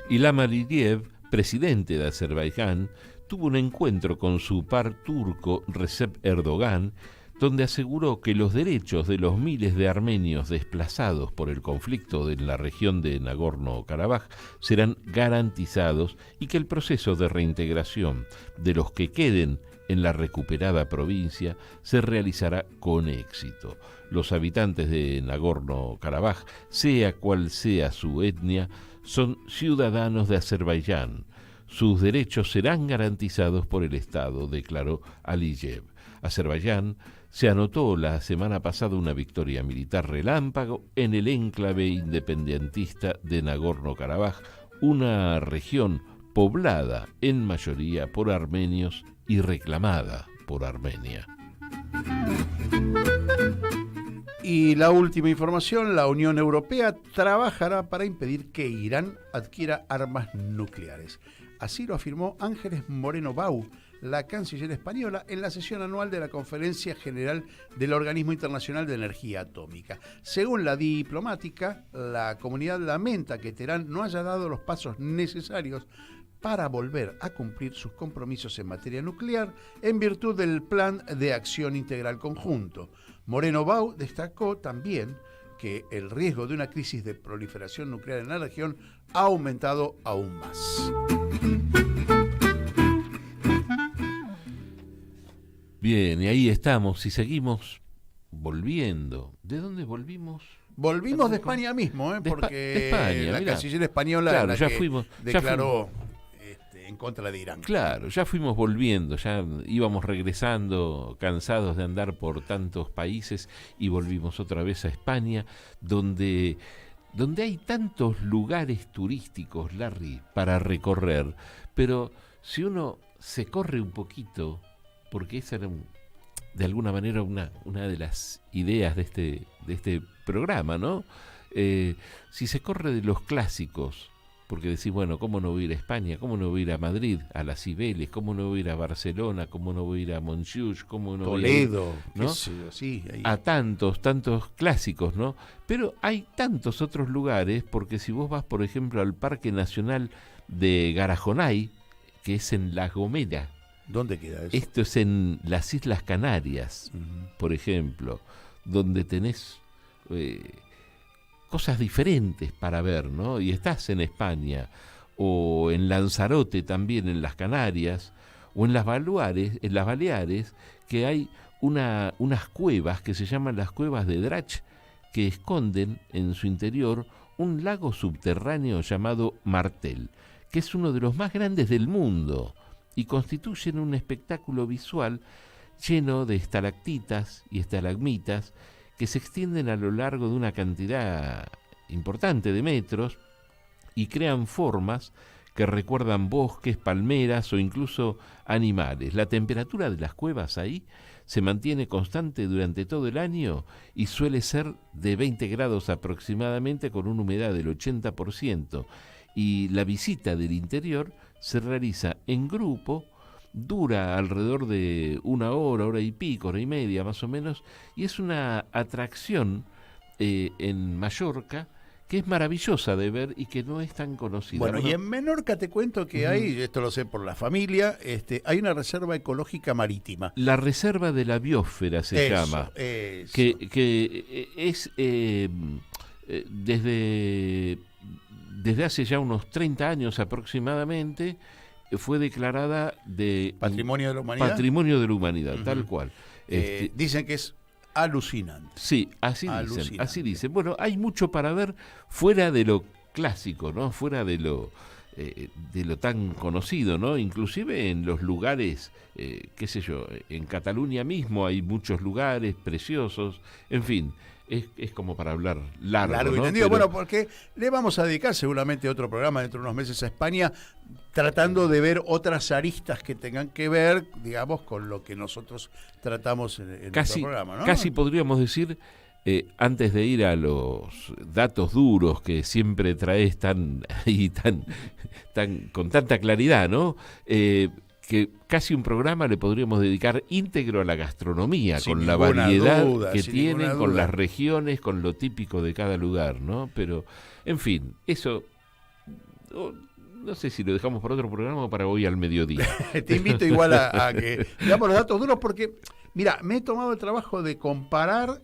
Ilham Aliyev, presidente de Azerbaiyán, tuvo un encuentro con su par turco Recep Erdogan, donde aseguró que los derechos de los miles de armenios desplazados por el conflicto en la región de Nagorno-Karabaj serán garantizados y que el proceso de reintegración de los que queden en la recuperada provincia se realizará con éxito. Los habitantes de Nagorno-Karabaj, sea cual sea su etnia, son ciudadanos de Azerbaiyán. Sus derechos serán garantizados por el Estado, declaró Aliyev. Azerbaiyán se anotó la semana pasada una victoria militar relámpago en el enclave independentista de Nagorno-Karabaj, una región poblada en mayoría por armenios y reclamada por Armenia. Y la última información, la Unión Europea trabajará para impedir que Irán adquiera armas nucleares. Así lo afirmó Ángeles Moreno Bau, la canciller española, en la sesión anual de la Conferencia General del Organismo Internacional de Energía Atómica. Según la diplomática, la comunidad lamenta que Teherán no haya dado los pasos necesarios para volver a cumplir sus compromisos en materia nuclear en virtud del Plan de Acción Integral Conjunto. Moreno Bau destacó también que el riesgo de una crisis de proliferación nuclear en la región ha aumentado aún más. Bien, y ahí estamos, y seguimos volviendo. ¿De dónde volvimos? Volvimos de España mismo, porque de España, la mirá. canciller española Claro, la ya que fuimos, declaró en contra de Irán. Claro, ya fuimos volviendo, ya íbamos regresando, cansados de andar por tantos países, y volvimos otra vez a España, donde hay tantos lugares turísticos, Larry, para recorrer, pero si uno se corre un poquito, porque esa era de alguna manera una de las ideas de este programa, ¿no? Si se corre de los clásicos, porque decís, bueno, ¿cómo no voy a ir a España? ¿Cómo no voy a ir a Madrid, a las Cibeles? ¿Cómo no voy a ir a Barcelona? ¿Cómo no voy a ir a Montjuic? ¿Cómo no Toledo, voy a ir, ¿no? qué sé yo, sí, ahí. A tantos clásicos, ¿no? Pero hay tantos otros lugares, porque si vos vas, por ejemplo, al Parque Nacional de Garajonay, que es en La Gomera. ¿Dónde queda eso? Esto es en las Islas Canarias, por ejemplo, donde tenés cosas diferentes para ver, ¿no? Y estás en España, o en Lanzarote también, en las Canarias, o en las Baleares, que hay unas cuevas que se llaman las cuevas de Drach, que esconden en su interior un lago subterráneo llamado Martel, que es uno de los más grandes del mundo, y constituyen un espectáculo visual lleno de estalactitas y estalagmitas que se extienden a lo largo de una cantidad importante de metros y crean formas que recuerdan bosques, palmeras o incluso animales. La temperatura de las cuevas ahí se mantiene constante durante todo el año y suele ser de 20 grados aproximadamente, con una humedad del 80%, y la visita del interior se realiza en grupo, dura alrededor de una hora y pico, hora y media más o menos, y es una atracción en Mallorca que es maravillosa de ver y que no es tan conocida. Bueno, y en Menorca te cuento que hay, esto lo sé por la familia, hay una reserva ecológica marítima. La Reserva de la Biosfera se llama, que es desde hace ya unos 30 años aproximadamente, fue declarada de Patrimonio de la Humanidad. Patrimonio de la Humanidad, tal cual. Dicen que es alucinante. Sí, así dicen. Bueno, hay mucho para ver fuera de lo clásico, ¿no? Fuera de lo tan conocido, ¿no? Inclusive en los lugares, qué sé yo, en Cataluña mismo hay muchos lugares preciosos, en fin, es como para hablar largo, y ¿no? tendido. Bueno, porque le vamos a dedicar seguramente otro programa dentro de unos meses a España, tratando de ver otras aristas que tengan que ver, digamos, con lo que nosotros tratamos en nuestro programa, ¿no? Casi podríamos decir, antes de ir a los datos duros que siempre traes tan con tanta claridad, ¿no? Que casi un programa le podríamos dedicar íntegro a la gastronomía, con la variedad que tienen, con las regiones, con lo típico de cada lugar, ¿no? Pero, en fin, eso no sé si lo dejamos para otro programa o para hoy al mediodía. Te invito igual a que veamos los datos duros porque, mira, me he tomado el trabajo de comparar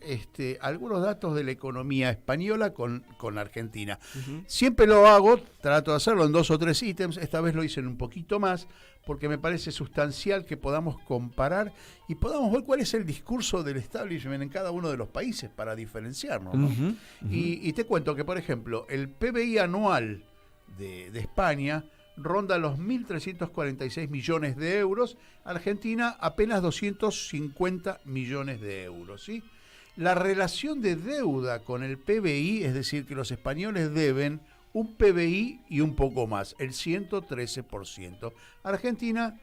algunos datos de la economía española con Argentina. Siempre lo hago, trato de hacerlo en 2 o 3 ítems, esta vez lo hice en un poquito más, porque me parece sustancial que podamos comparar y podamos ver cuál es el discurso del establishment en cada uno de los países para diferenciarnos, ¿no? Y te cuento que, por ejemplo, el PBI anual de España ronda los 1.346 millones de euros, Argentina apenas 250 millones de euros, ¿sí? La relación de deuda con el PBI, es decir, que los españoles deben un PBI y un poco más, el 113%. Argentina,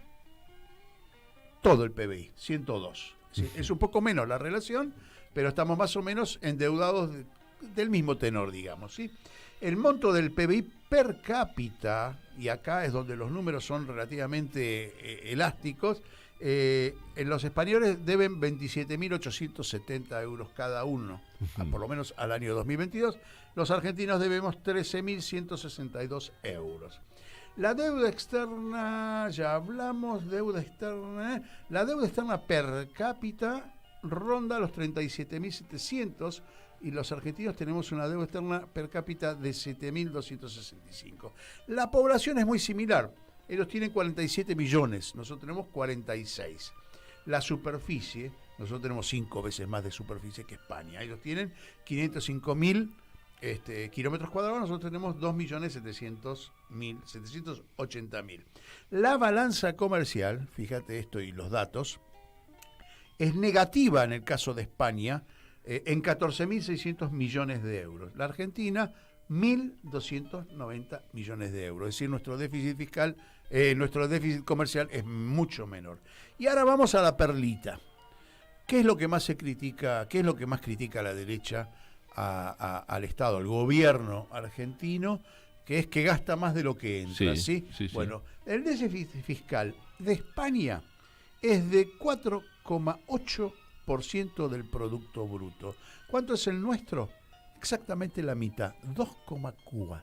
todo el PBI, 102. ¿Sí? Es un poco menos la relación, pero estamos más o menos endeudados del mismo tenor, digamos, ¿sí? El monto del PBI per cápita, y acá es donde los números son relativamente elásticos, los españoles deben 27.870 euros cada uno, por lo menos al año 2022. Los argentinos debemos 13.162 euros. La deuda externa, ya hablamos, deuda externa. La deuda externa per cápita ronda los 37.700 y los argentinos tenemos una deuda externa per cápita de 7.265. La población es muy similar. Ellos tienen 47 millones, nosotros tenemos 46. La superficie, nosotros tenemos 5 veces más de superficie que España. Ellos tienen 505.000 kilómetros cuadrados, nosotros tenemos 2.780.000. La balanza comercial, fíjate esto y los datos, es negativa en el caso de España, en 14.600 millones de euros. La Argentina, 1.290 millones de euros. Es decir, nuestro déficit fiscal, nuestro déficit comercial es mucho menor. Y ahora vamos a la perlita. ¿Qué es lo que más se critica? ¿Qué es lo que más critica la derecha al Estado, al gobierno argentino? Que es que gasta más de lo que entra, ¿sí? Bueno, el déficit fiscal de España es de 4,8% del Producto Bruto. ¿Cuánto es el nuestro? Exactamente la mitad, 2,4.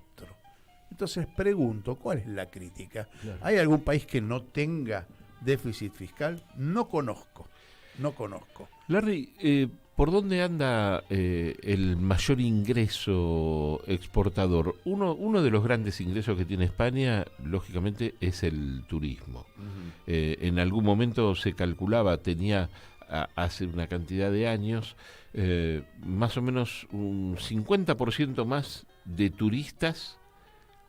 Entonces pregunto, ¿cuál es la crítica? Claro. ¿Hay algún país que no tenga déficit fiscal? No conozco. Larry, ¿por dónde anda el mayor ingreso exportador? Uno de los grandes ingresos que tiene España, lógicamente, es el turismo. En algún momento se calculaba, tenía hace una cantidad de años, más o menos un 50% más de turistas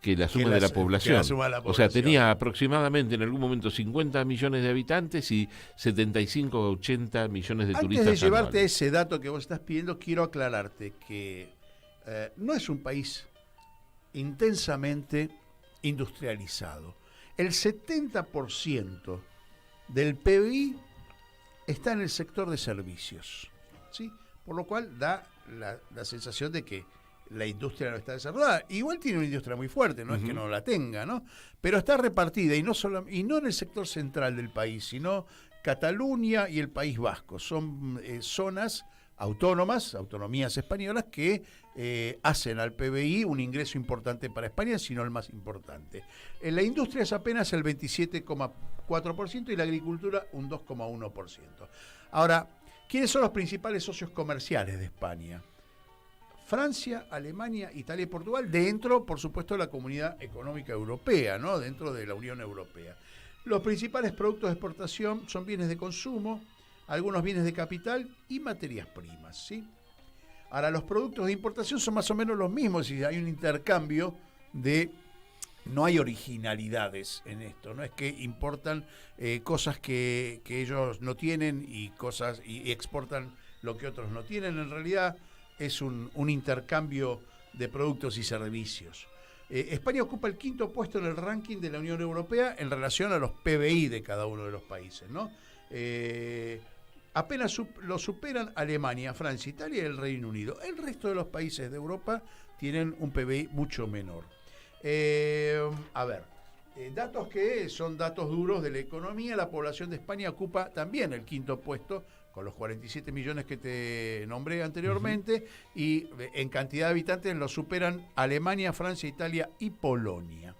que la suma de la población. O sea, tenía aproximadamente en algún momento 50 millones de habitantes y 75 o 80 millones de turistas. Antes de llevarte ese dato que vos estás pidiendo, quiero aclararte que no es un país intensamente industrializado. El 70% del PBI está en el sector de servicios, ¿sí? Por lo cual da la sensación de que la industria no está desarrollada. Igual tiene una industria muy fuerte, no es que no la tenga, ¿no? Pero está repartida y no en el sector central del país, sino Cataluña y el País Vasco. Son zonas autónomas, autonomías españolas, que hacen al PBI un ingreso importante para España, sino el más importante. En la industria es apenas el 27,4% y la agricultura un 2,1%. Ahora, ¿quiénes son los principales socios comerciales de España? Francia, Alemania, Italia y Portugal, dentro, por supuesto, de la Comunidad Económica Europea, ¿no? Dentro de la Unión Europea. Los principales productos de exportación son bienes de consumo, algunos bienes de capital y materias primas, ¿sí? Ahora, los productos de importación son más o menos los mismos y hay un intercambio de... No hay originalidades en esto, no es que importan cosas que ellos no tienen y exportan lo que otros no tienen. En realidad es un intercambio de productos y servicios. España ocupa el 5º puesto en el ranking de la Unión Europea en relación a los PBI de cada uno de los países, ¿no? Apenas lo superan Alemania, Francia, Italia y el Reino Unido. El resto de los países de Europa tienen un PBI mucho menor. Datos que son datos duros de la economía. La población de España ocupa también el 5º puesto, con los 47 millones que te nombré anteriormente, y en cantidad de habitantes lo superan Alemania, Francia, Italia y Polonia.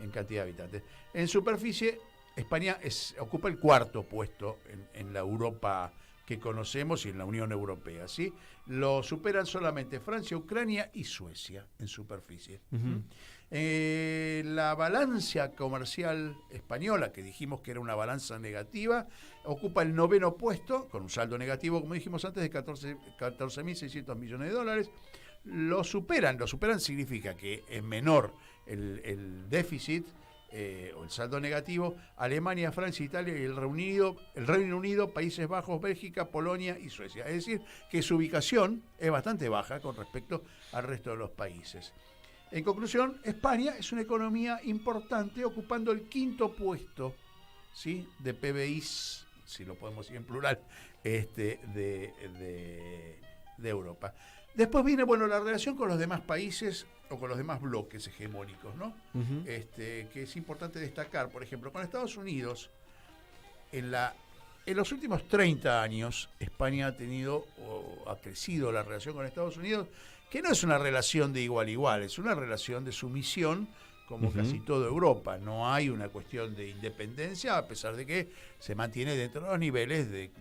En cantidad de habitantes. En superficie, España ocupa el 4º puesto en la Europa que conocemos y en la Unión Europea, ¿sí? Lo superan solamente Francia, Ucrania y Suecia en superficie. La balanza comercial española, que dijimos que era una balanza negativa, ocupa el 9º puesto, con un saldo negativo, como dijimos antes, de 14.600 millones de dólares. Lo superan significa que es menor el déficit, o el saldo negativo, Alemania, Francia, Italia y el Reino Unido, Países Bajos, Bélgica, Polonia y Suecia. Es decir, que su ubicación es bastante baja con respecto al resto de los países. En conclusión, España es una economía importante, ocupando el 5º puesto, ¿sí?, de PBIs, si lo podemos decir en plural, de Europa. Después viene, la relación con los demás países o con los demás bloques hegemónicos, ¿no? Que es importante destacar. Por ejemplo, con Estados Unidos, en los últimos 30 años, España ha crecido la relación con Estados Unidos, que no es una relación de igual a igual, es una relación de sumisión, como casi toda Europa. No hay una cuestión de independencia, a pesar de que se mantiene dentro de los niveles de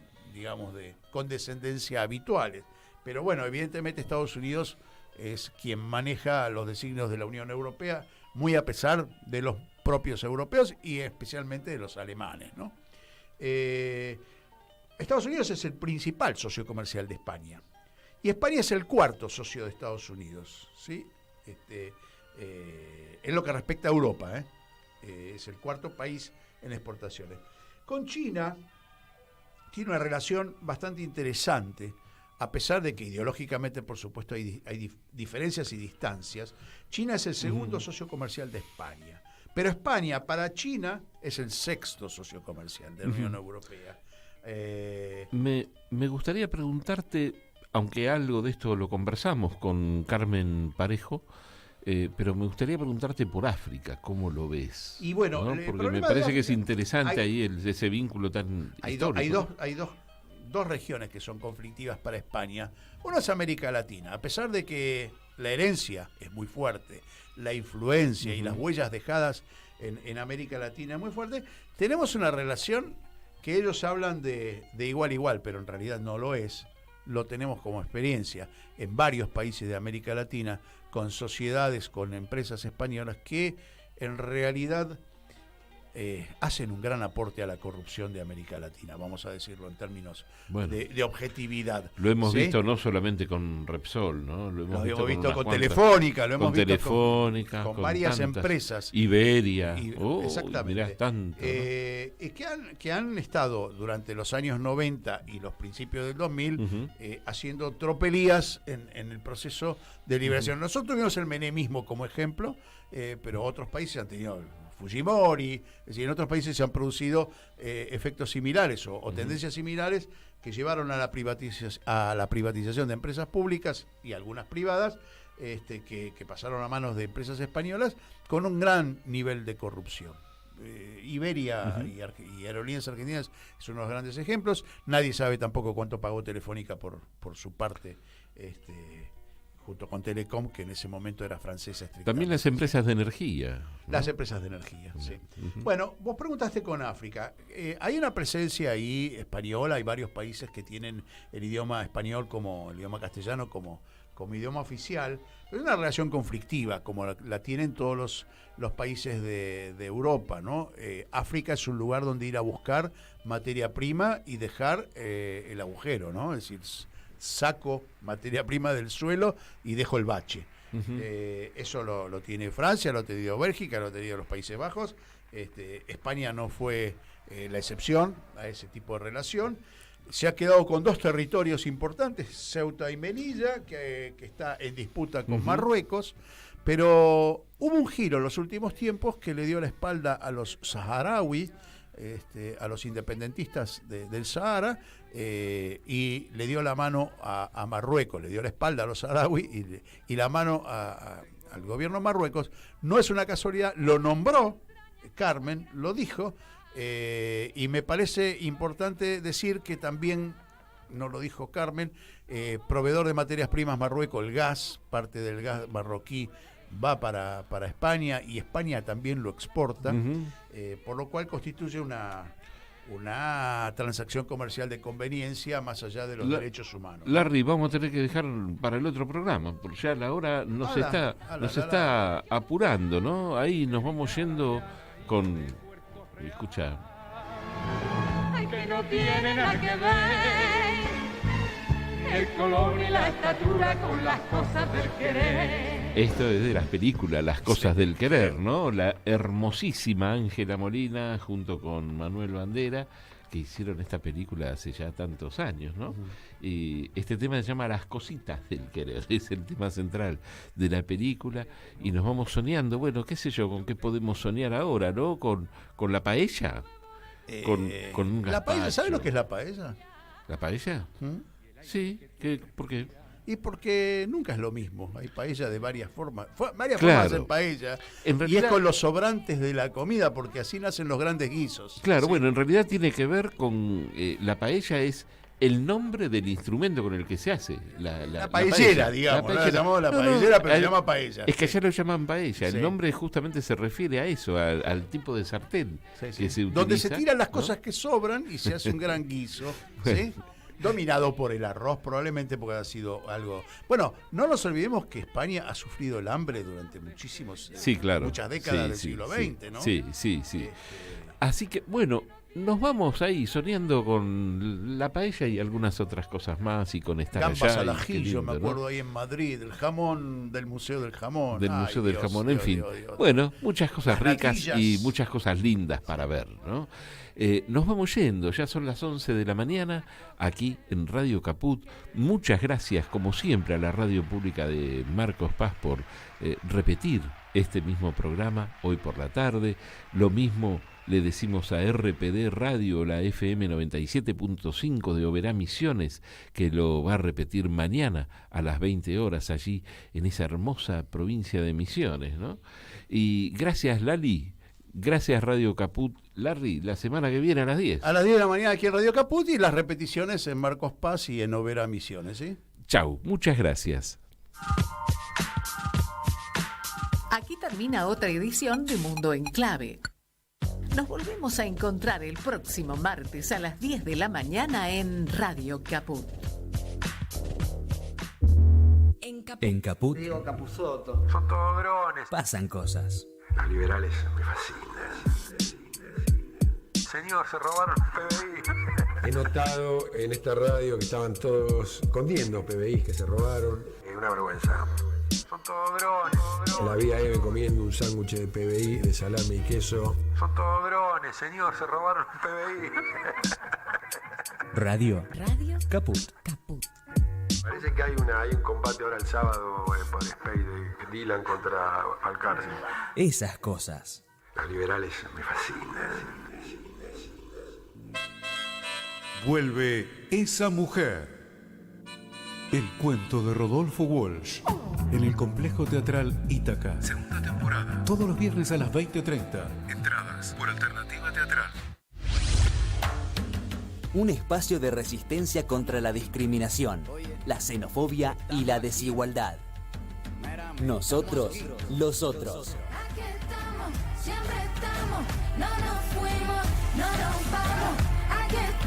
condescendencia habituales. Pero bueno, evidentemente Estados Unidos es quien maneja los designios de la Unión Europea, muy a pesar de los propios europeos y especialmente de los alemanes, ¿no? Estados Unidos es el principal socio comercial de España. Y España es el 4º socio de Estados Unidos, ¿sí? En lo que respecta a Europa, es el 4º país en exportaciones. Con China tiene una relación bastante interesante, a pesar de que ideológicamente, por supuesto, hay diferencias y distancias. China es el 2º socio comercial de España. Pero España, para China, es el 6º socio comercial de la Unión Europea. Me gustaría preguntarte, aunque algo de esto lo conversamos con Carmen Parejo, pero me gustaría preguntarte por África, ¿cómo lo ves? Y bueno, ¿no? Porque me parece que es interesante ese vínculo tan histórico. Hay dos regiones que son conflictivas para España. Una es América Latina, a pesar de que la herencia es muy fuerte, la influencia y las huellas dejadas en América Latina es muy fuerte. Tenemos una relación que ellos hablan de igual a igual, pero en realidad no lo es. Lo tenemos como experiencia en varios países de América Latina, con sociedades, con empresas españolas que en realidad hacen un gran aporte a la corrupción de América Latina, vamos a decirlo en términos de objetividad. Lo hemos visto no solamente con Repsol, ¿no? Lo hemos visto con Telefónica, lo hemos visto Telefónica, con varias empresas. Iberia, exactamente. Mirá, tanto, ¿no? Que han estado durante los años 90 y los principios del 2000 haciendo tropelías en el proceso de liberación. Nosotros tuvimos el menemismo como ejemplo, pero otros países han tenido Fujimori, es decir, en otros países se han producido efectos similares o tendencias similares que llevaron a la privatización de empresas públicas y algunas privadas, que pasaron a manos de empresas españolas con un gran nivel de corrupción. Iberia y Aerolíneas Argentinas son unos grandes ejemplos. Nadie sabe tampoco cuánto pagó Telefónica por su parte junto con Telecom, que en ese momento era francesa estrictamente. También las empresas de energía, ¿no? Las empresas de energía, sí. Bueno, vos preguntaste con África. Hay una presencia ahí española, hay varios países que tienen el idioma español como el idioma castellano como idioma oficial, pero es una relación conflictiva, como la tienen todos los países de Europa, ¿no? África es un lugar donde ir a buscar materia prima y dejar el agujero, ¿no? Es decir, saco materia prima del suelo y dejo el bache. Eso lo tiene Francia, lo ha tenido Bélgica, lo ha tenido los Países Bajos. España no fue la excepción a ese tipo de relación. Se ha quedado con dos territorios importantes, Ceuta y Melilla, que está en disputa con Marruecos, pero hubo un giro en los últimos tiempos que le dio la espalda a los saharauis, a los independentistas del Sahara, y le dio la mano a Marruecos, le dio la espalda a los saharauis y la mano al gobierno de Marruecos. No es una casualidad, lo nombró Carmen, lo dijo, y me parece importante decir que también, no lo dijo Carmen, proveedor de materias primas Marruecos, el gas, parte del gas marroquí va para España, y España también lo exporta, por lo cual constituye una transacción comercial de conveniencia más allá de los derechos humanos. Larry, vamos a tener que dejar para el otro programa, porque ya la hora nos está apurando, ¿no? Ahí nos vamos yendo con... Escucha. Ay, que no tiene nada que ver el color y la estatura con las cosas del querer. Esto es de las películas, Las cosas del querer, ¿no? La hermosísima Ángela Molina junto con Manuel Bandera, que hicieron esta película hace ya tantos años, ¿no? Y este tema se llama Las cositas del querer, es el tema central de la película, y nos vamos soñando, bueno, qué sé yo, con qué podemos soñar ahora, ¿no? Con la paella, con un gazpacho. ¿La paella? ¿Sabes lo que es la paella? ¿La paella? Sí, ¿por qué? Y porque nunca es lo mismo, hay paella de varias formas, formas en paella, en realidad, y es con los sobrantes de la comida, porque así nacen los grandes guisos. Claro, ¿sí? Bueno, en realidad tiene que ver con, la paella es el nombre del instrumento con el que se hace la paellera, digamos, la llamamos la paellera, pero se llama paella. Es que allá lo llaman paella, el nombre justamente se refiere a eso, al tipo de sartén que se utiliza, donde se tiran las cosas que sobran y se hace un gran guiso, ¿sí? Dominado por el arroz, probablemente porque ha sido algo... Bueno, no nos olvidemos que España ha sufrido el hambre durante muchas décadas del siglo XX, ¿no? Sí. Así que, bueno, nos vamos ahí soñando con la paella y algunas otras cosas más, y con estar gambas allá. Al ajillo, me acuerdo, ¿no? Ahí en Madrid, el jamón del Museo del Jamón. Del Jamón, en fin. Bueno, muchas cosas ricas y muchas cosas lindas para ver, ¿no? Nos vamos yendo, ya son las 11 de la mañana, aquí en Radio Caput. Muchas gracias, como siempre, a la radio pública de Marcos Paz por repetir este mismo programa hoy por la tarde. Lo mismo le decimos a RPD Radio, la FM 97.5 de Oberá Misiones, que lo va a repetir mañana a las 20 horas allí en esa hermosa provincia de Misiones, ¿no? Y gracias, Lali. Gracias, Radio Caput. Larry, la semana que viene a las 10. A las 10 de la mañana aquí en Radio Caput, y las repeticiones en Marcos Paz y en Oberá Misiones, ¿sí? Chau, muchas gracias. Aquí termina otra edición de Mundo en Clave. Nos volvemos a encontrar el próximo martes a las 10 de la mañana en Radio Caput. En Caput Diego Capusotto. Son todos drones. pasan cosas. Los liberales me fascinan. Señor, se robaron el PBI. He notado en esta radio que estaban todos escondiendo PBI que se robaron. Una vergüenza. Son todos drones. La vi a Eve comiendo un sándwich de PBI, de salame y queso. Son todos drones, señor, se robaron el PBI. Radio Caput. Parece que hay un combate ahora el sábado por Space de Dylan contra Alcárcel. Esas cosas. Los liberales me fascinan. Vuelve Esa Mujer. El cuento de Rodolfo Walsh. En el Complejo Teatral Ítaca. Segunda temporada. Todos los viernes a las 20:30. Entradas por Alternativa Teatral. Un espacio de resistencia contra la discriminación, la xenofobia y la desigualdad. Nosotros, los otros.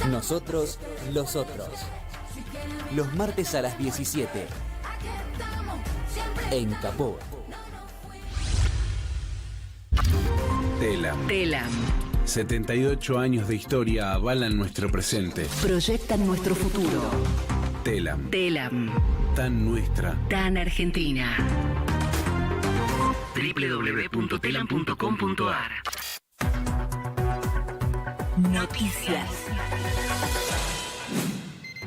Nosotros, los otros. Los martes a las 17. En Caput. Telam. 78 años de historia avalan nuestro presente. Proyectan nuestro futuro. Telam. Tan nuestra. Tan argentina. www.telam.com.ar. Noticias.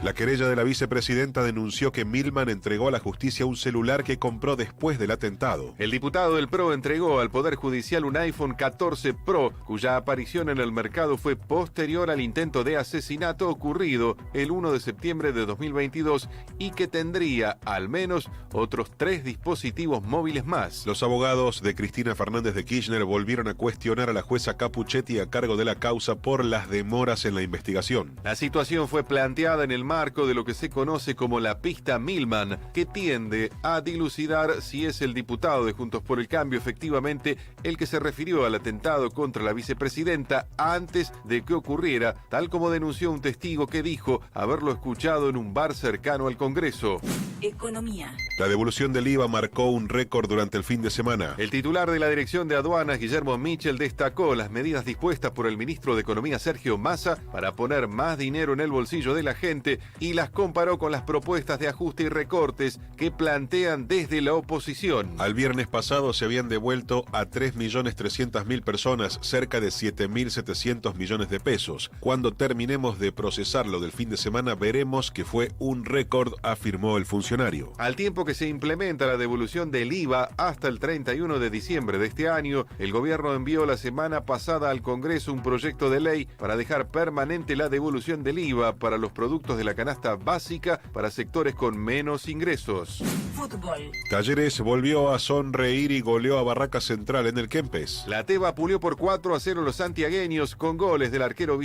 La querella de la vicepresidenta denunció que Milman entregó a la justicia un celular que compró después del atentado. El diputado del PRO entregó al Poder Judicial un iPhone 14 Pro, cuya aparición en el mercado fue posterior al intento de asesinato ocurrido el 1 de septiembre de 2022 y que tendría al menos otros 3 dispositivos móviles más. Los abogados de Cristina Fernández de Kirchner volvieron a cuestionar a la jueza Capuchetti a cargo de la causa por las demoras en la investigación. La situación fue planteada en el marco de lo que se conoce como la pista Milman, que tiende a dilucidar si es el diputado de Juntos por el Cambio efectivamente el que se refirió al atentado contra la vicepresidenta antes de que ocurriera, tal como denunció un testigo que dijo haberlo escuchado en un bar cercano al Congreso. Economía. La devolución del IVA marcó un récord durante el fin de semana. El titular de la Dirección de Aduanas, Guillermo Michel, destacó las medidas dispuestas por el ministro de Economía, Sergio Massa, para poner más dinero en el bolsillo de la gente y las comparó con las propuestas de ajuste y recortes que plantean desde la oposición. Al viernes pasado se habían devuelto a 3.300.000 personas cerca de 7.700 millones de pesos. Cuando terminemos de procesarlo del fin de semana veremos que fue un récord, afirmó el funcionario. Al tiempo que se implementa la devolución del IVA hasta el 31 de diciembre de este año, el gobierno envió la semana pasada al Congreso un proyecto de ley para dejar permanente la devolución del IVA para los productos de la canasta básica para sectores con menos ingresos. Fútbol. Talleres volvió a sonreír y goleó a Barraca Central en el Kempes. La Teba pulió por 4-0 los santiagueños con goles del arquero visitante